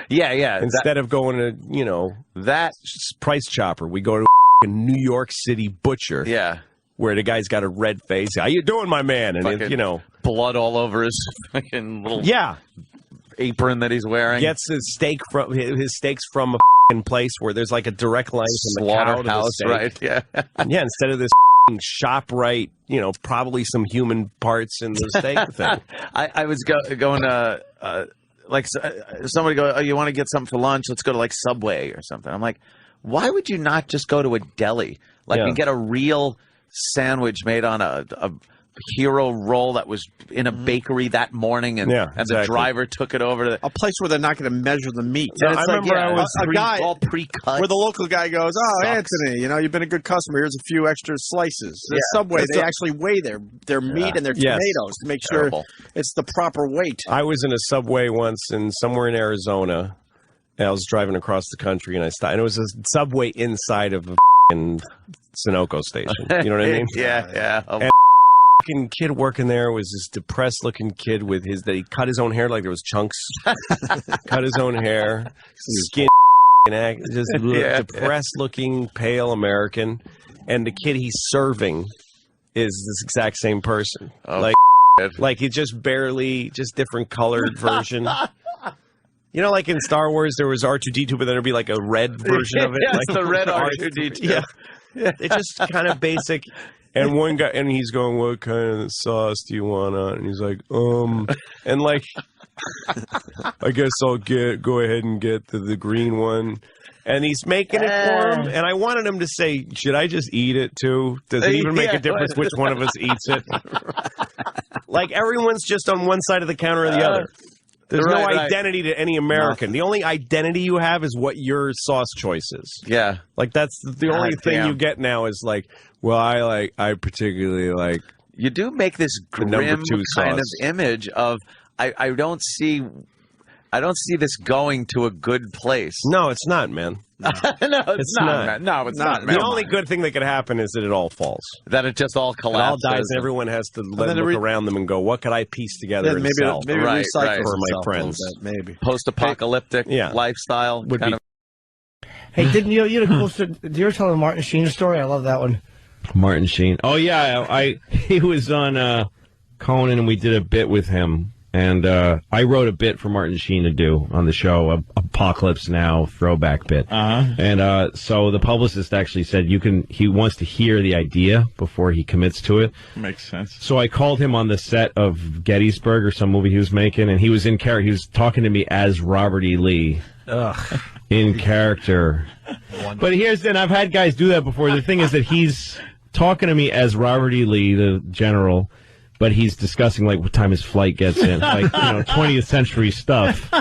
Yeah. Instead of going to, that Price Chopper, we go to a New York City butcher. Yeah. Where the guy's got a red face. How you doing, my man? And, blood all over his fucking little apron that he's wearing. Gets his steaks from a place where there's like a direct line from the cow to the steak. Right? Yeah. Yeah, instead of this ShopRite, probably some human parts in the steak thing. I was going to somebody go, oh, you want to get something for lunch? Let's go to like Subway or something. I'm like, why would you not just go to a deli and get a real sandwich made on a hero roll that was in a bakery that morning, and the driver took it over to a place where they're not going to measure the meat. And it's I remember a guy all pre-cut, where the local guy goes, "Oh, Anthony, you've been a good customer. Here's a few extra slices." The Subway, they actually weigh their meat and their tomatoes to make sure it's the proper weight. I was in a Subway once somewhere in Arizona. And I was driving across the country, and I stopped. And it was a Subway inside of a Sunoco station. You know what I mean? Yeah. And fucking kid working there was this depressed looking kid with that he cut his own hair like there was chunks. Cut his own hair, skin, just depressed looking, pale American. And the kid he's serving is this exact same person. Oh, like he just different colored version. Like in Star Wars, there was R2-D2, but then there'd be like a red version of it. Like the red R2-D2. Yeah. It's just kind of basic. And one guy, and he's going, what kind of sauce do you want on? And he's like, and like, I guess I'll go ahead and get the green one. And he's making it for him. And I wanted him to say, should I just eat it too? Does it even make a difference which one of us eats it? Like everyone's just on one side of the counter or the other. There's no identity to any American. The only identity you have is what your sauce choice is. Yeah. Like that's the only thing you get now is like, well, I particularly like. You do make this grim kind of image of I don't see this going to a good place. No, it's not, man. No, it's not. Man. No, it's not. The only good thing that could happen is that it all falls. That it just all collapses. It all dies, and everyone has to look around them and go, what could I piece together and sell maybe recycle for my friends? Maybe. Post-apocalyptic lifestyle. Hey, didn't you had a cool story? Did you ever tell the Martin Sheen story? I love that one. Martin Sheen. Oh, yeah. He was on Conan, and we did a bit with him. And I wrote a bit for Martin Sheen to do on the show, Apocalypse Now throwback bit. And so the publicist actually said he wants to hear the idea before he commits to it. Makes sense. So I called him on the set of Gettysburg or some movie he was making, and he was in character. He was talking to me as Robert E. Lee. In character. But and I've had guys do that before. The thing is that he's talking to me as Robert E. Lee, the general, but he's discussing like what time his flight gets in, like 20th century stuff.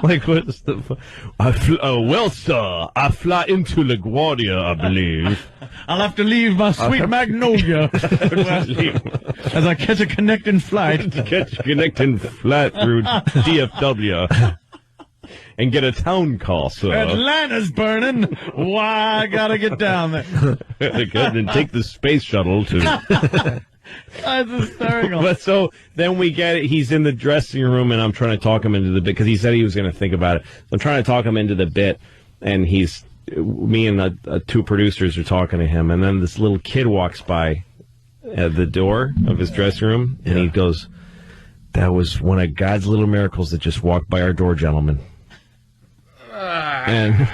Like what's the? Well, sir, I fly into LaGuardia, I believe. I'll have to leave my sweet Magnolia as I catch a connecting flight. Catch a connecting flight through DFW. And get a town call, sir. Atlanta's burning. Why, I gotta get down there. And take the space shuttle to. That's hysterical. But so then we get it. He's in the dressing room, and I'm trying to talk him into the bit because he said he was going to think about it. I'm trying to talk him into the bit, and me and the two producers are talking to him, and then this little kid walks by at the door of his dressing room, and he goes, "That was one of God's little miracles that just walked by our door, gentlemen." And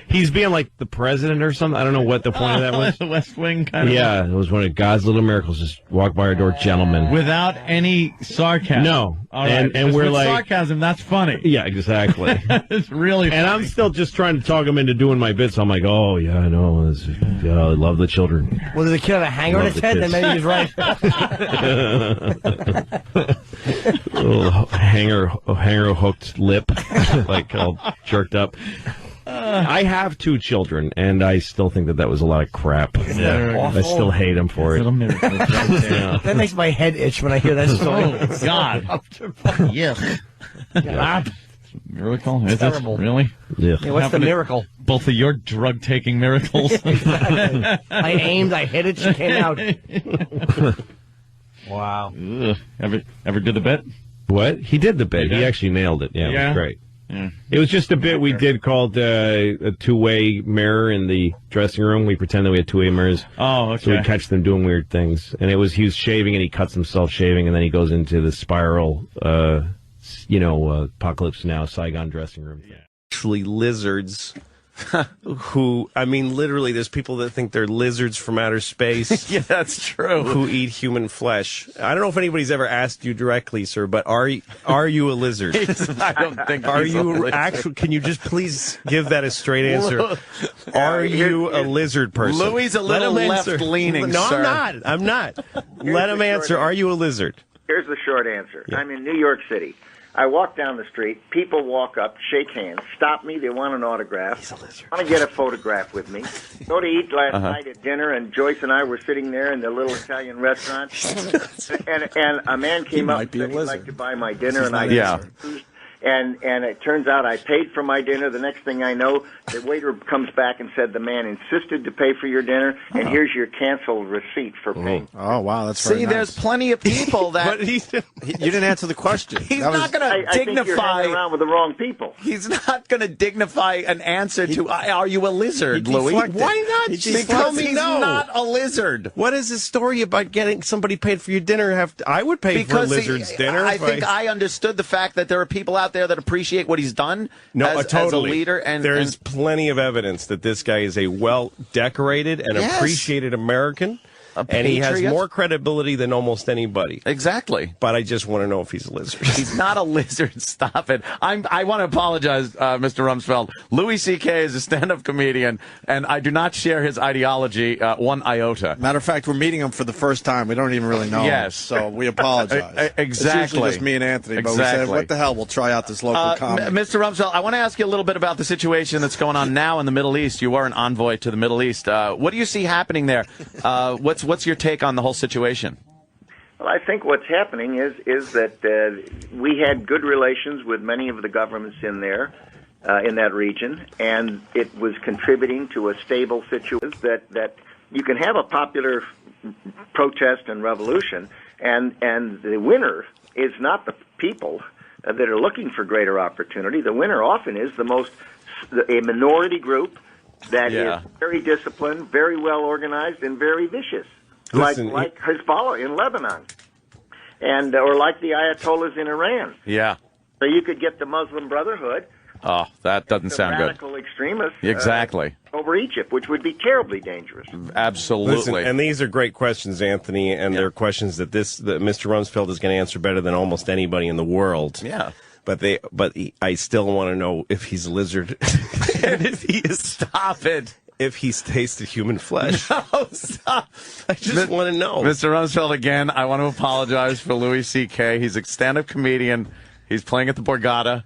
he's being like the president or something. I don't know what the point of that was. The West Wing kind of. Yeah, it was one of God's little miracles. Just walk by our door, gentlemen. Without any sarcasm. No. All right. And we're like sarcasm. That's funny. Yeah, exactly. It's really funny. And I'm still just trying to talk him into doing my bits. So I'm like, oh yeah, I know. I love the children. Well, did the kid have a hanger on his head? Then maybe he's right. Little hanger hooked lip, like all jerked up. I have two children, and I still think that was a lot of crap. Yeah. I still hate him for it. That makes my head itch when I hear that story. Oh, God. Yeah. Miracle? Is it really? Yeah. What's the miracle? Both of your drug-taking miracles. I aimed, I hit it, she came out. Wow. Ever do the bit? What? He did the bit. He actually nailed it. Yeah, it was great. Yeah. It was just a bit we did called a two-way mirror in the dressing room. We pretended we had two-way mirrors. Oh, okay. So we'd catch them doing weird things. And he was shaving and he cuts himself shaving and then he goes into the spiral, Apocalypse Now, Saigon dressing room. Yeah. Actually, lizards who, I mean, literally, there's people that think they're lizards from outer space. Yeah, that's true. Who eat human flesh. I don't know if anybody's ever asked you directly, sir, but are you a lizard? I don't think Are he's you a lizard. actually? Can you just please give that a straight answer? Are you a lizard person? Louis a little left-leaning, No, sir. I'm not. Let him answer. Are you a lizard? Here's the short answer. Yeah. I'm in New York City. I walk down the street. People walk up, shake hands, stop me. They want an autograph. He's a lizard. Want to get a photograph with me. Go to eat last night at dinner, and Joyce and I were sitting there in the little Italian restaurant. and a man came up and said he'd like to buy my dinner, and I refused. And it turns out I paid for my dinner. The next thing I know, the waiter comes back and said the man insisted to pay for your dinner, and here's your canceled receipt for paying. Oh, wow, that's very nice. There's plenty of people that... you didn't answer the question. He's not going to I think you're hanging around with the wrong people. He's not going to dignify an answer to, are you a lizard, Louis? Why not? Because he's not a lizard. What is the story about getting somebody paid for your dinner? I would pay for a lizard's dinner. I think I understood the fact that there are people out there that appreciate what he's done as a leader. And there's plenty of evidence that this guy is a well-decorated and appreciated American. And he has more credibility than almost anybody. Exactly. But I just want to know if he's a lizard. He's not a lizard. Stop it. I want to apologize, Mr. Rumsfeld. Louis C.K. is a stand-up comedian, and I do not share his ideology one iota. Matter of fact, we're meeting him for the first time. We don't even really know him, so we apologize. Exactly. It's usually just me and Anthony, but we said, what the hell, we'll try out this local comedy. Mr. Rumsfeld, I want to ask you a little bit about the situation that's going on now in the Middle East. You are an envoy to the Middle East. What do you see happening there? What's your take on the whole situation? Well, I think what's happening is that we had good relations with many of the governments in there, in that region, and it was contributing to a stable situation that you can have a popular protest and revolution, and the winner is not the people that are looking for greater opportunity. The winner often is a minority group that is very disciplined, very well organized, and very vicious. Like Hezbollah in Lebanon, and or like the Ayatollahs in Iran. Yeah. So you could get the Muslim Brotherhood. Oh, that doesn't sound good. Radical extremists. Exactly. Over Egypt, which would be terribly dangerous. Absolutely. Listen, and these are great questions, Anthony, and they're questions that Mr. Rumsfeld is going to answer better than almost anybody in the world. Yeah. But I still want to know if he's a lizard. And if he is, stop it. If he's tasted human flesh. No, stop. I just want to know. Mr. Rumsfeld, again, I want to apologize for Louis C.K. He's a stand-up comedian. He's playing at the Borgata.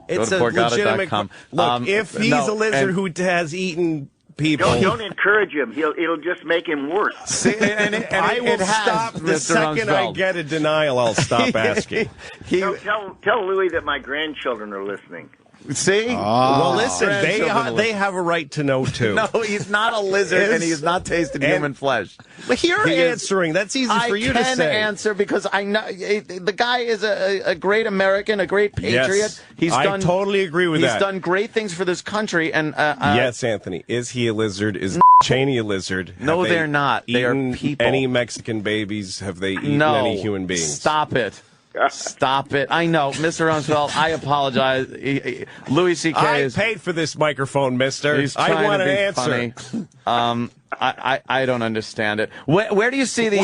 It's go to a legitimate... Look, if he's a lizard who has eaten people... Don't encourage him. It'll just make him worse. See, I will stop the second I get a denial. I'll stop asking. Tell Louis that my grandchildren are listening. See? Well, listen, they have a right to know, too. No, he's not a lizard, and he has not tasted human flesh. But you're answering. That's easy for you to say. I can answer because I know the guy is a great American, a great patriot. Yes, I totally agree with that. He's done great things for this country. And yes, Anthony. Is he a lizard? Is Cheney a lizard? No, they're not. They are people. Any Mexican babies? Have they eaten any human beings? Stop it. Stop it. I know, Mr. Rumsfeld, I apologize. Louis C.K. I paid for this microphone, mister. I want an answer. Funny. I don't understand it. Where do you see the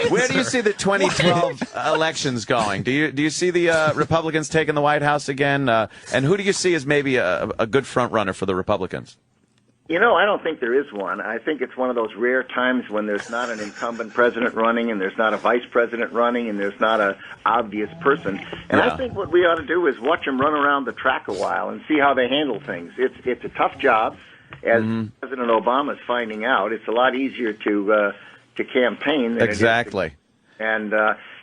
where do you see the 2012 elections going? Do you see the Republicans taking the White House again? And who do you see as maybe a good front runner for the Republicans? You know, I don't think there is one. I think it's one of those rare times when there's not an incumbent president running and there's not a vice president running and there's not an obvious person. And I think what we ought to do is watch them run around the track a while and see how they handle things. It's a tough job, as President Obama is finding out. It's a lot easier to campaign than exactly. And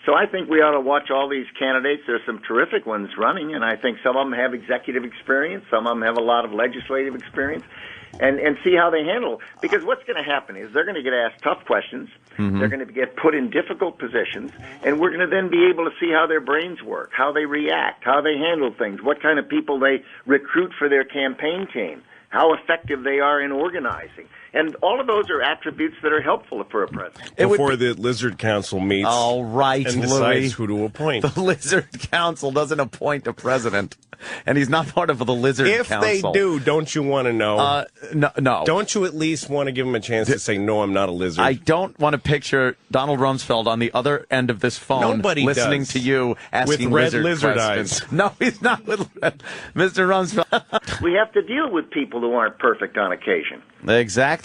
So I think we ought to watch all these candidates. There's some terrific ones running, and I think some of them have executive experience, some of them have a lot of legislative experience, and see how they handle. Because what's going to happen is they're going to get asked tough questions, they're going to get put in difficult positions, and we're going to then be able to see how their brains work, how they react, how they handle things, what kind of people they recruit for their campaign team, how effective they are in organizing. And all of those are attributes that are helpful for a president. Before the Lizard Council meets and decides Louis, who to appoint. The Lizard Council doesn't appoint a president, and he's not part of the Lizard Council. If they do, don't you want to know? No. Don't you at least want to give him a chance to say, no, I'm not a lizard? I don't want to picture Donald Rumsfeld on the other end of this phone listening to you asking with red lizard questions. eyes. No, he's not with Mr. Rumsfeld. We have to deal with people who aren't perfect on occasion. Exactly.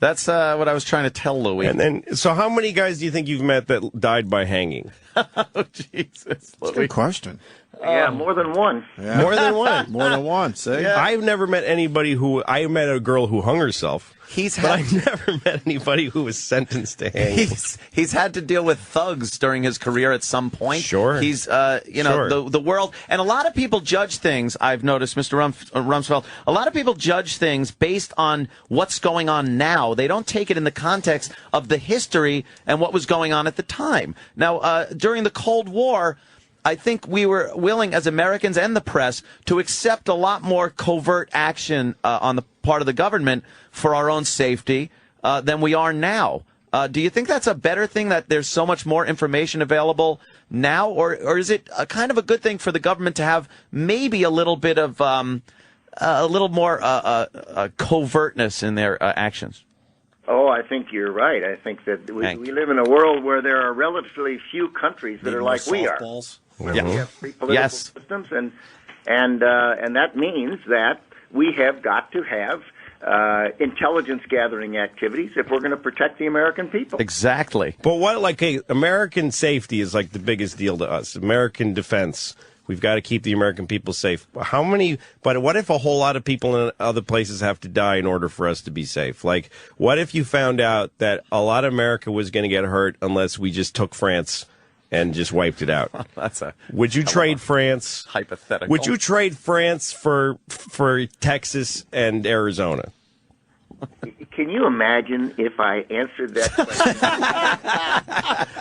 That's what I was trying to tell Louis. And then, so how many guys do you think you've met that died by hanging? Oh, Jesus. That's a good question. Yeah, more than one. Yeah. More than one. More than one. See, yeah. I've never met anybody who. I met a girl who hung herself. But I never met anybody who was sentenced to hang. He's had to deal with thugs during his career at some point. Sure. He's, the world. And a lot of people judge things, I've noticed, Mr. Rumsfeld, a lot of people judge things based on what's going on now. They don't take it in the context of the history and what was going on at the time. Now, during the Cold War, I think we were willing, as Americans and the press, to accept a lot more covert action on the part of the government for our own safety than we are now. Do you think that's a better thing, that there's so much more information available now? Or is it a kind of a good thing for the government to have maybe a little bit of a little more covertness in their actions? Oh, I think you're right. I think that we live in a world where there are relatively few countries that are like we are. We have free political systems, and that means that we have got to have intelligence gathering activities if we're going to protect the American people. Exactly. But American safety is like the biggest deal to us. American defense. We've got to keep the American people safe. But what if a whole lot of people in other places have to die in order for us to be safe? Like, what if you found out that a lot of America was going to get hurt unless we just took France and just wiped it out? Would you trade France? Hypothetical. Would you trade France for Texas and Arizona? Can you imagine if I answered that question?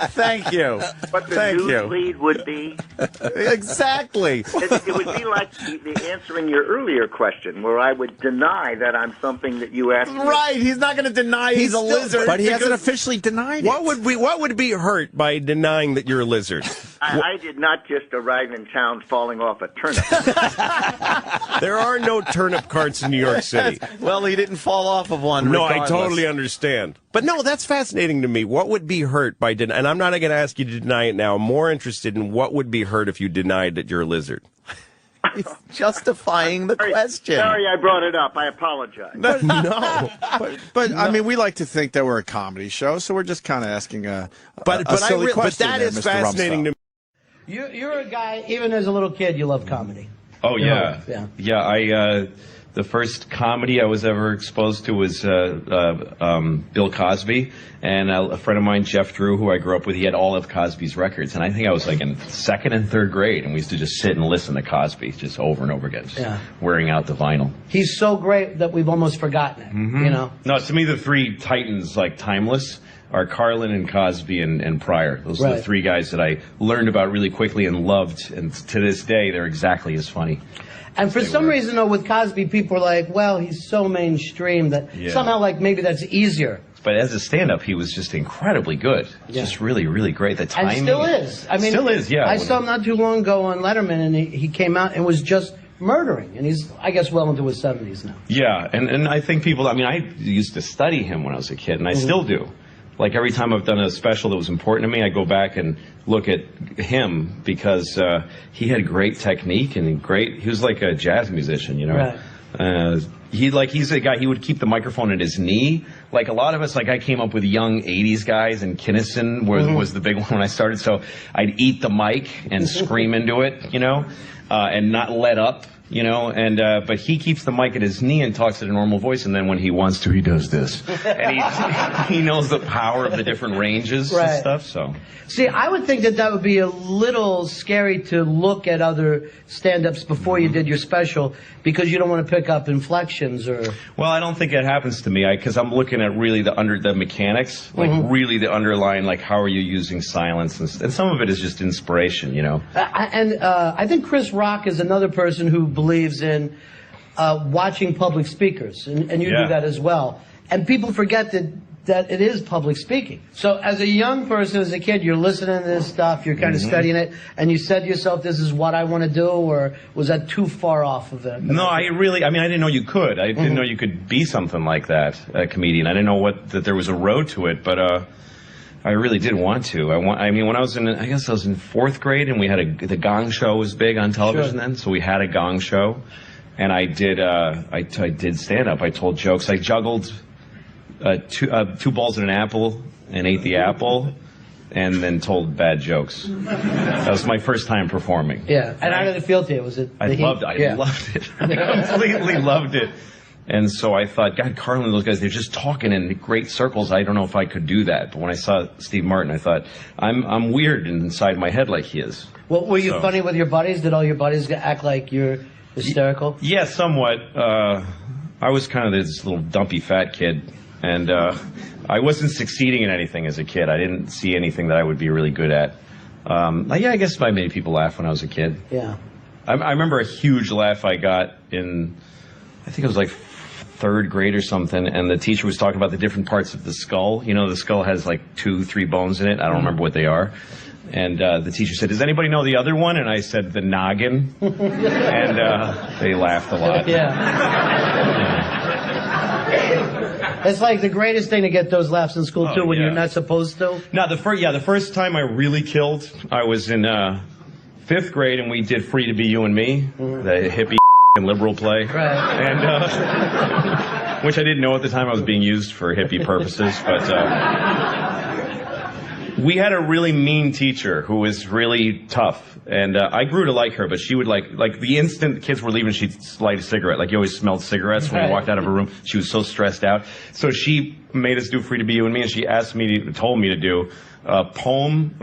Thank you. What the news lead would be? Exactly. It would be like the answering your earlier question, where I would deny that I'm something that you asked me. Right. He's not going to deny he's a lizard. But he hasn't officially denied it. What would be hurt by denying that you're a lizard? I did not just arrive in town falling off a turnip. There are no turnip carts in New York City. Well, he didn't fall off of one. No, regardless. I totally understand. But no, that's fascinating to me. What would be hurt by denying? And I'm not going to ask you to deny it now. I'm more interested in what would be hurt if you denied that you're a lizard. He's justifying the question. Sorry, I brought it up. I apologize. But I mean, we like to think that we're a comedy show, so we're just kind of asking a silly question. But that is fascinating to me. You're a guy, even as a little kid, you love comedy. Oh, yeah. The first comedy I was ever exposed to was Bill Cosby, and a friend of mine, Jeff Drew, who I grew up with, he had all of Cosby's records, and I think I was like in second and third grade, and we used to just sit and listen to Cosby just over and over again, just wearing out the vinyl. He's so great that we've almost forgotten it, you know? No, to me, the three titans, like, timeless, are Carlin and Cosby and Pryor. Those are the three guys that I learned about really quickly and loved, and to this day, they're exactly as funny. And for some reason, though, with Cosby, people are like, well, he's so mainstream that somehow, like, maybe that's easier. But as a stand-up, he was just incredibly good. Just really, really great. The timing. And still is. I mean, still is, yeah. I saw him not too long ago on Letterman, and he came out and was just murdering. And he's, I guess, well into his 70s now. Yeah, and I think people, I mean, I used to study him when I was a kid, and I still do. Like, every time I've done a special that was important to me, I go back and look at him because he had great technique and he was like a jazz musician, you know. Right. he's a guy, he would keep the microphone at his knee. Like a lot of us, like I came up with young 80s guys, and Kinnison was the big one when I started. So I'd eat the mic and scream into it, and not let up. But he keeps the mic at his knee and talks at a normal voice, and then when he wants to, he does this. And he knows the power of the different ranges and stuff, so. See, I would think that would be a little scary to look at other stand-ups before you did your special, because you don't want to pick up inflections or... Well, I don't think it happens to me, because I'm looking at really the mechanics, like really the underlying, like how are you using silence, and some of it is just inspiration, I think Chris Rock is another person who believes in watching public speakers, and you do that as well. And people forget that it is public speaking. So as a young person, as a kid, you're listening to this stuff, you're kind of studying it, and you said to yourself, this is what I want to do, or was that too far off of it? No, I didn't know you could. I didn't know you could be something like that, a comedian. I didn't know that there was a road to it, but I really did want to. When I was in fourth grade, and we had the Gong Show was big on television then, so we had a Gong Show, and I did stand up. I told jokes. I juggled two balls and an apple and ate the apple, and then told bad jokes. That was my first time performing. Yeah, and how did it feel to you? Was it? I loved it. I completely loved it. And so I thought, God, Carlin and those guys, they're just talking in great circles. I don't know if I could do that. But when I saw Steve Martin, I thought, I'm weird inside my head like he is. Well, were you funny with your buddies? Did all your buddies act like you're hysterical? Yeah, somewhat. I was kind of this little dumpy fat kid. And I wasn't succeeding in anything as a kid. I didn't see anything that I would be really good at. I guess I made people laugh when I was a kid. Yeah. I remember a huge laugh I got in, I think it was like third grade or something, and the teacher was talking about the different parts of the skull. The skull has like 2-3 bones in it. I don't remember what they are. And the teacher said, does anybody know the other one? And I said, the noggin. And they laughed a lot. It's like the greatest thing to get those laughs in school, too, when you're not supposed to. No, the first time I really killed, I was in 5th grade, and we did Free to Be You and Me, the hippie and liberal play. Right. And, which I didn't know at the time I was being used for hippie purposes, but... we had a really mean teacher who was really tough, and I grew to like her, but she would like the instant the kids were leaving, she'd light a cigarette. Like you always smelled cigarettes when you walked out of a room. She was so stressed out. So she made us do Free to Be You and Me, and she told me to do a poem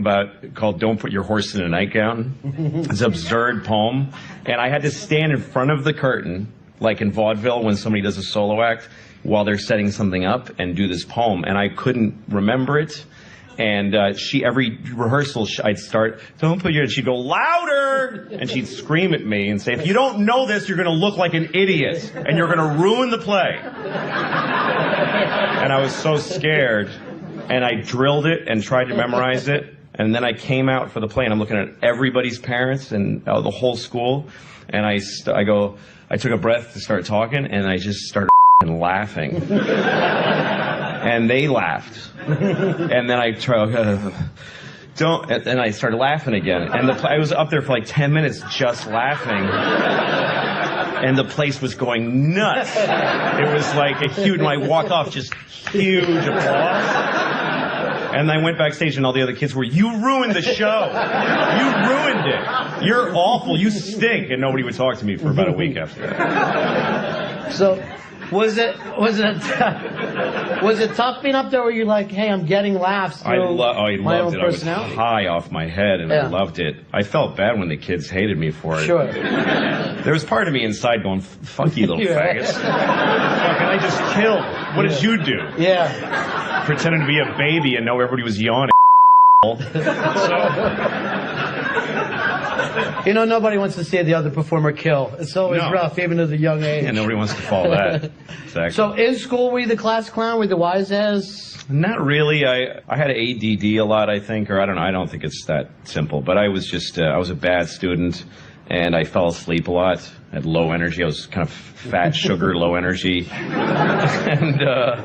called Don't Put Your Horse in a Nightgown. It's an absurd poem. And I had to stand in front of the curtain, like in vaudeville when somebody does a solo act, while they're setting something up, and do this poem. And I couldn't remember it. And every rehearsal, I'd start, don't put your, and she'd go, louder! And she'd scream at me and say, if you don't know this, you're going to look like an idiot, and you're going to ruin the play. And I was so scared, and I drilled it and tried to memorize it, and then I came out for the play, and I'm looking at everybody's parents and the whole school, and I took a breath to start talking, and I just started laughing. And they laughed. And then I started laughing again. And I was up there for like 10 minutes just laughing. And the place was going nuts. It was like a huge, when I walked off, just huge applause. And I went backstage and all the other kids were, you ruined the show. You ruined it. You're awful. You stink. And nobody would talk to me for about a week after that. So... Was it tough being up there where you're like, hey, I'm getting laughs through my own personality? I was high off my head, and I loved it. I felt bad when the kids hated me for it. Sure. There was part of me inside going, fuck you little faggots. Fucking I just killed. What did you do? Yeah. Pretending to be a baby and know everybody was yawning. Nobody wants to see the other performer kill. It's always rough, even at a young age. Yeah, nobody wants to follow that. Exactly. So in school, were you the class clown? Were you the wise ass? Not really. I had ADD a lot, I think, or I don't know. I don't think it's that simple. But I was just, I was a bad student, and I fell asleep a lot. I had low energy. I was kind of fat, sugar, low energy. And I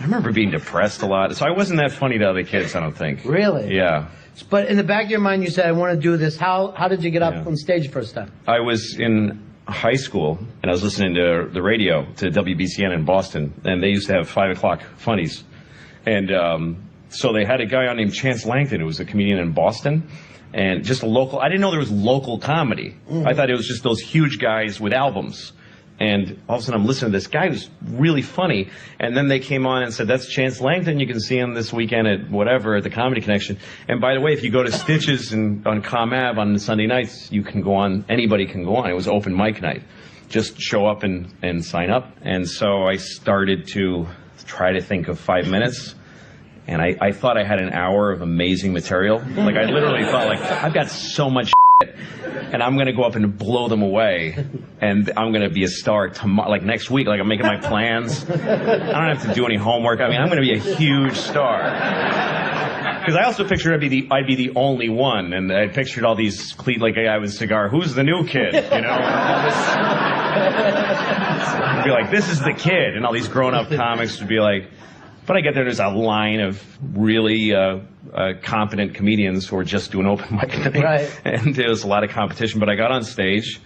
remember being depressed a lot. So I wasn't that funny to other kids, I don't think. Really? Yeah. But in the back of your mind, you said, I want to do this. How did you get up on stage first time? I was in high school, and I was listening to the radio, to WBCN in Boston, and they used to have 5 o'clock funnies. And so they had a guy on named Chance Langton, who was a comedian in Boston, and just a local. I didn't know there was local comedy. I thought it was just those huge guys with albums. And all of a sudden I'm listening to this guy who's really funny. And then they came on and said, that's Chance Langton. You can see him this weekend at whatever, at the Comedy Connection. And by the way, if you go to Stitches on ComAv on Sunday nights, you can go on, anybody can go on. It was open mic night. Just show up and sign up. And so I started to try to think of 5 minutes. And I thought I had an hour of amazing material. Like, I literally thought, like, I've got so much shit, and I'm going to go up and blow them away, and I'm going to be a star tomorrow, like next week. Like, I'm making my plans. I don't have to do any homework. I mean, I'm going to be a huge star. Because I also pictured I'd be the only one, and I pictured all these like a guy with a cigar. Who's the new kid? You know, I'd be like, this is the kid, and all these grown-up comics would be like. But I get there's a line of really competent comedians who are just doing open mic night. Right. And there was a lot of competition. But I got on stage,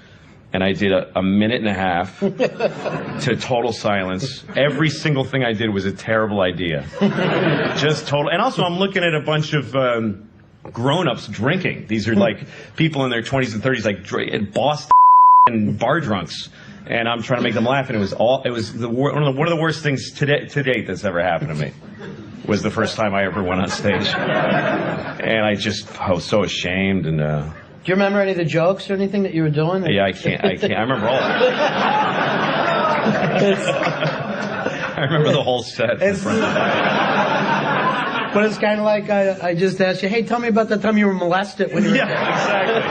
and I did a minute and a half to total silence. Every single thing I did was a terrible idea. Just total. And also, I'm looking at a bunch of grown-ups drinking. These are like people in their 20s and 30s, like Boston and bar drunks. And I'm trying to make them laugh, and it was one of the worst things to date that's ever happened to me. Was the first time I ever went on stage, and I was so ashamed. And do you remember any of the jokes or anything that you were doing? Yeah, I can't. I remember all of it. I remember the whole set. But it's kind of like I just asked you, hey, tell me about the time you were molested when you were exactly.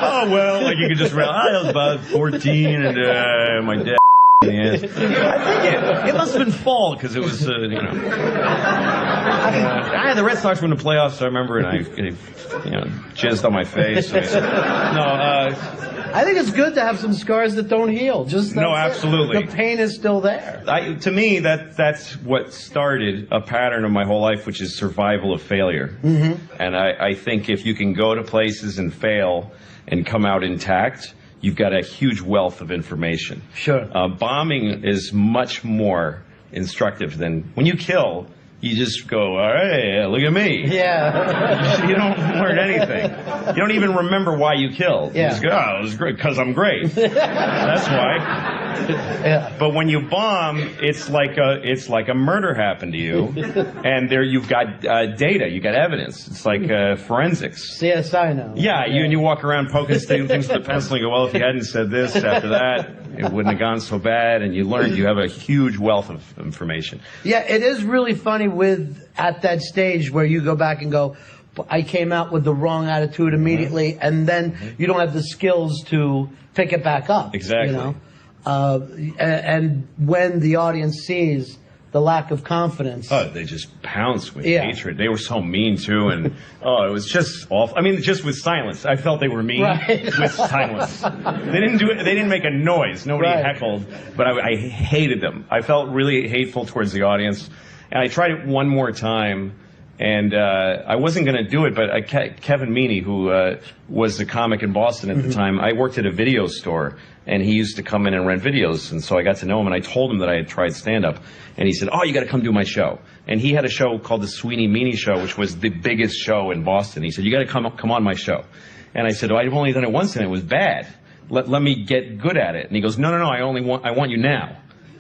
Oh, well, like you could just I was about 14 and my dad in the ass. I think it must have been fall because it was, you know. The Red Sox won the playoffs, I remember, and I jizzed on my face. And I said, I think it's good to have some scars that don't heal. No, absolutely. The pain is still there. To me, that's what started a pattern of my whole life, which is survival of failure. Mm-hmm. And I think if you can go to places and fail and come out intact, you've got a huge wealth of information. Sure. Bombing is much more instructive than when you kill. You just go, all right, look at me. Yeah. You don't learn anything. You don't even remember why you killed. Yeah. You just go, oh, it was great, because I'm great. That's why. Yeah. But when you bomb, it's like a murder happened to you, and there you've got data, you got evidence. It's like forensics. CSI now. Yeah, and you walk around poking things with a pencil and go, well, if you hadn't said this after that, it wouldn't have gone so bad, and you have a huge wealth of information. Yeah, it is really funny at that stage where you go back and go, I came out with the wrong attitude immediately, and then you don't have the skills to pick it back up. Exactly. You know? And when the audience sees the lack of confidence. Oh, they just pounce with hatred. They were so mean, too, and it was just awful. I mean, just with silence. I felt they were mean with silence. They didn't make a noise. Nobody heckled, but I hated them. I felt really hateful towards the audience, and I tried it one more time, and I wasn't going to do it, but Kevin Meaney, who was the comic in Boston at the time, I worked at a video store, and he used to come in and rent videos, and so I got to know him, and I told him that I had tried stand-up, and he said, oh, you got to come do my show. And he had a show called the Sweeney Meaney Show, which was the biggest show in Boston. He said, you got to come on my show. And I said, oh, I've only done it once, and it was bad. Let me get good at it. And he goes, no, I want you now.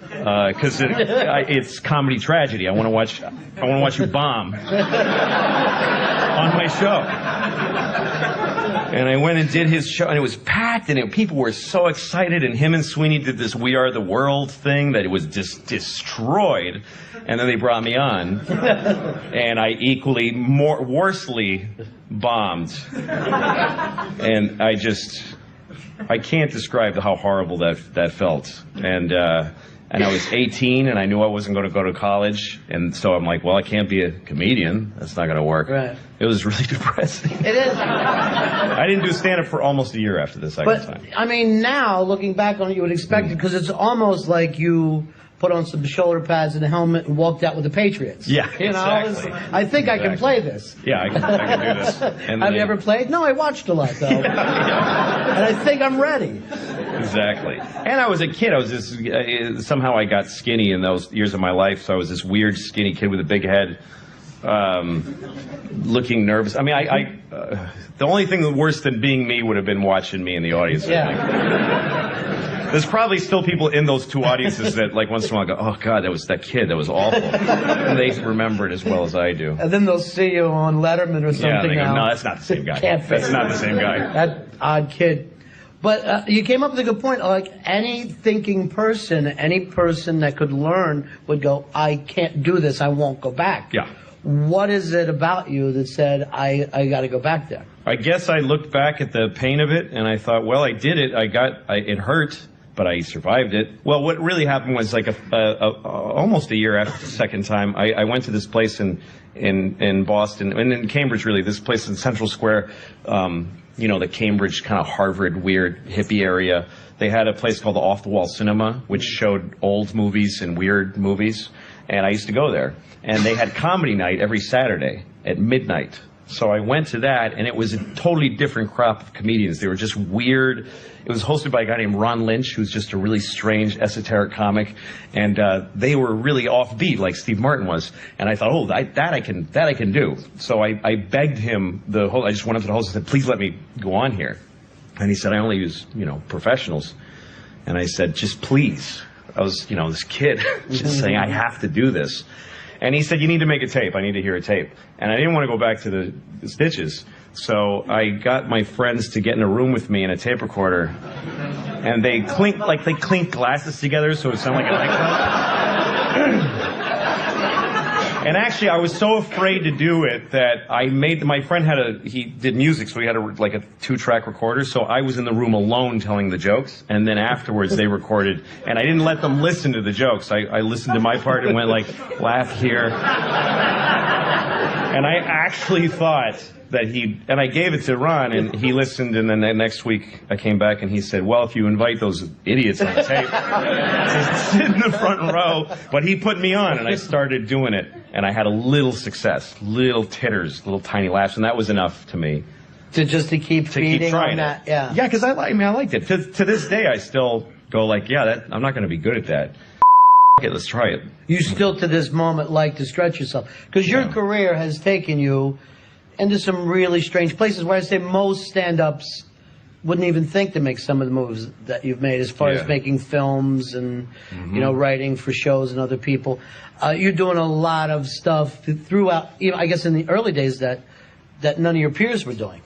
Because it's comedy tragedy. I want to watch you bomb on my show. And I went and did his show, and it was packed, and people were so excited, and him and Sweeney did this We Are the World thing that it was just destroyed. And then they brought me on, and I worsely bombed. And I can't describe how horrible that felt. And I was 18, and I knew I wasn't going to go to college, and so I'm like, well, I can't be a comedian. That's not going to work. Right. It was really depressing. It is. I didn't do stand-up for almost a year after the second time. But, I mean, now, looking back on it, you would expect it, because it's almost like you put on some shoulder pads and a helmet and walked out with the Patriots. Yeah, you know, exactly. I think I can play this. Yeah, I can do this. Have you ever played? No, I watched a lot, though. And I think I'm ready. Exactly. And I was a kid. I was this. Somehow I got skinny in those years of my life. So I was this weird skinny kid with a big head, looking nervous. I mean, the only thing worse than being me would have been watching me in the audience. There's probably still people in those two audiences that, like, once in a while go, "Oh God, that was that kid. That was awful." And they remember it as well as I do. And then they'll see you on Letterman or something. Yeah, they go, now. "No, that's not the same guy. That's not the same guy." That odd kid. But you came up with a good point. Like any thinking person, any person that could learn would go, "I can't do this. I won't go back." Yeah. What is it about you that said, I got to go back there? I guess I looked back at the pain of it and I thought, well, I did it. It hurt, but I survived it. Well, what really happened was like almost a year after the second time, I went to this place in Boston, and in Cambridge, really, this place in Central Square, the Cambridge kind of Harvard weird hippie area. They had a place called the Off the Wall Cinema, which showed old movies and weird movies. And I used to go there. And they had comedy night every Saturday at midnight. So I went to that, and it was a totally different crop of comedians. They were just weird. It was hosted by a guy named Ron Lynch, who's just a really strange, esoteric comic. And they were really offbeat, like Steve Martin was. And I thought, that I can do. So I begged him, I just went up to the host and said, "Please let me go on here." And he said, "I only use, professionals." And I said, "Just please." I was, this kid just saying, "I have to do this." And he said, "You need to make a tape. I need to hear a tape." And I didn't want to go back to the stitches. So I got my friends to get in a room with me in a tape recorder. And they clink glasses together so it sounded like a nightclub. And actually, I was so afraid to do it that my friend he did music, so he had a 2-track recorder, so I was in the room alone telling the jokes, and then afterwards they recorded, and I didn't let them listen to the jokes. I listened to my part and went laugh here. And I actually thought that and I gave it to Ron, and he listened, and then the next week I came back and he said, "Well, if you invite those idiots on the tape, sit in the front row." But he put me on, and I started doing it, and I had a little success, little titters, little tiny laughs, and that was enough to me. To keep feeding on that, yeah. Yeah, because I liked it. To this day, I still go I'm not going to be good at that. Okay, let's try it. You still, to this moment, like to stretch yourself. Because your career has taken you into some really strange places where I say most stand-ups wouldn't even think to make some of the moves that you've made as far as making films and, writing for shows and other people. You're doing a lot of stuff throughout, I guess in the early days that none of your peers were doing.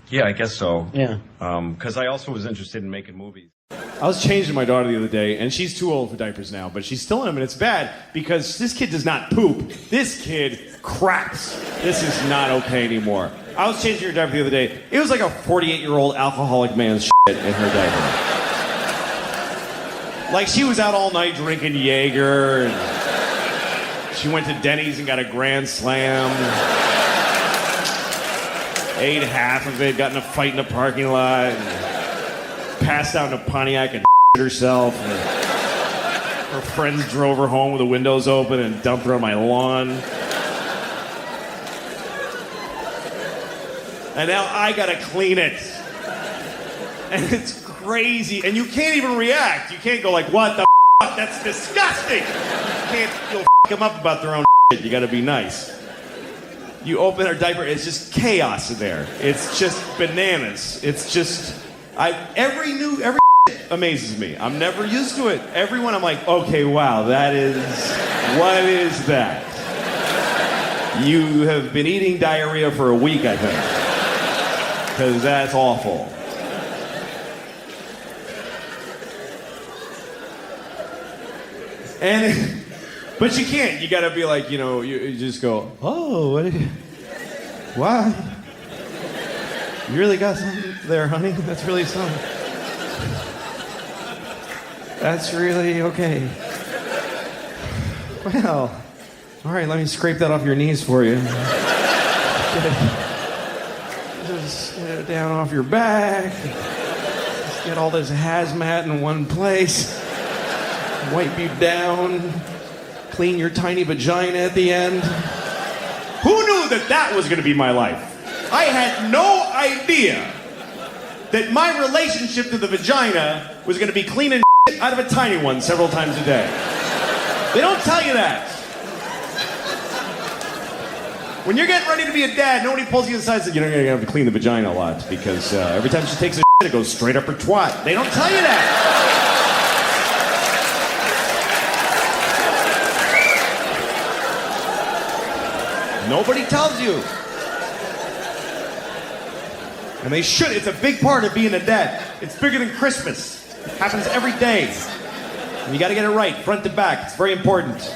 Yeah, I guess so. Yeah. Because I also was interested in making movies. I was changing my daughter the other day, and she's too old for diapers now, but she's still in them, and it's bad because this kid does not poop. This kid craps. This is not okay anymore. I was changing her diaper the other day. It was like a 48-year-old alcoholic man's shit in her diaper. She was out all night drinking Jaeger, and she went to Denny's and got a Grand Slam. Ate half of it, got in a fight in the parking lot, and passed out in a Pontiac and herself. And her friends drove her home with the windows open and dumped her on my lawn. And now I gotta clean it. And it's crazy. And you can't even react. You can't go what the f***? That's disgusting. You'll f*** them up about their own shit. You gotta be nice. You open her diaper, it's just chaos in there. It's just bananas. It's just, every amazes me. I'm never used to it. Everyone, I'm like, okay, wow, what is that? You have been eating diarrhea for a week, I think. Because that's awful. But you can't. You gotta be you just go, "Oh, wow. You really got something there, honey? That's really something. That's really okay. Well, all right, let me scrape that off your knees for you. Just get it down off your back. Just get all this hazmat in one place. Wipe you down. Clean your tiny vagina at the end." Who knew that was going to be my life? I had no idea that my relationship to the vagina was going to be cleaning shit out of a tiny one several times a day. They don't tell you that. When you're getting ready to be a dad, nobody pulls you aside and says, you're going to have to clean the vagina a lot because every time she takes a shit, it goes straight up her twat. They don't tell you that. Nobody tells you. And they should. It's a big part of being a dad. It's bigger than Christmas. It happens every day. And you got to get it right, front to back. It's very important.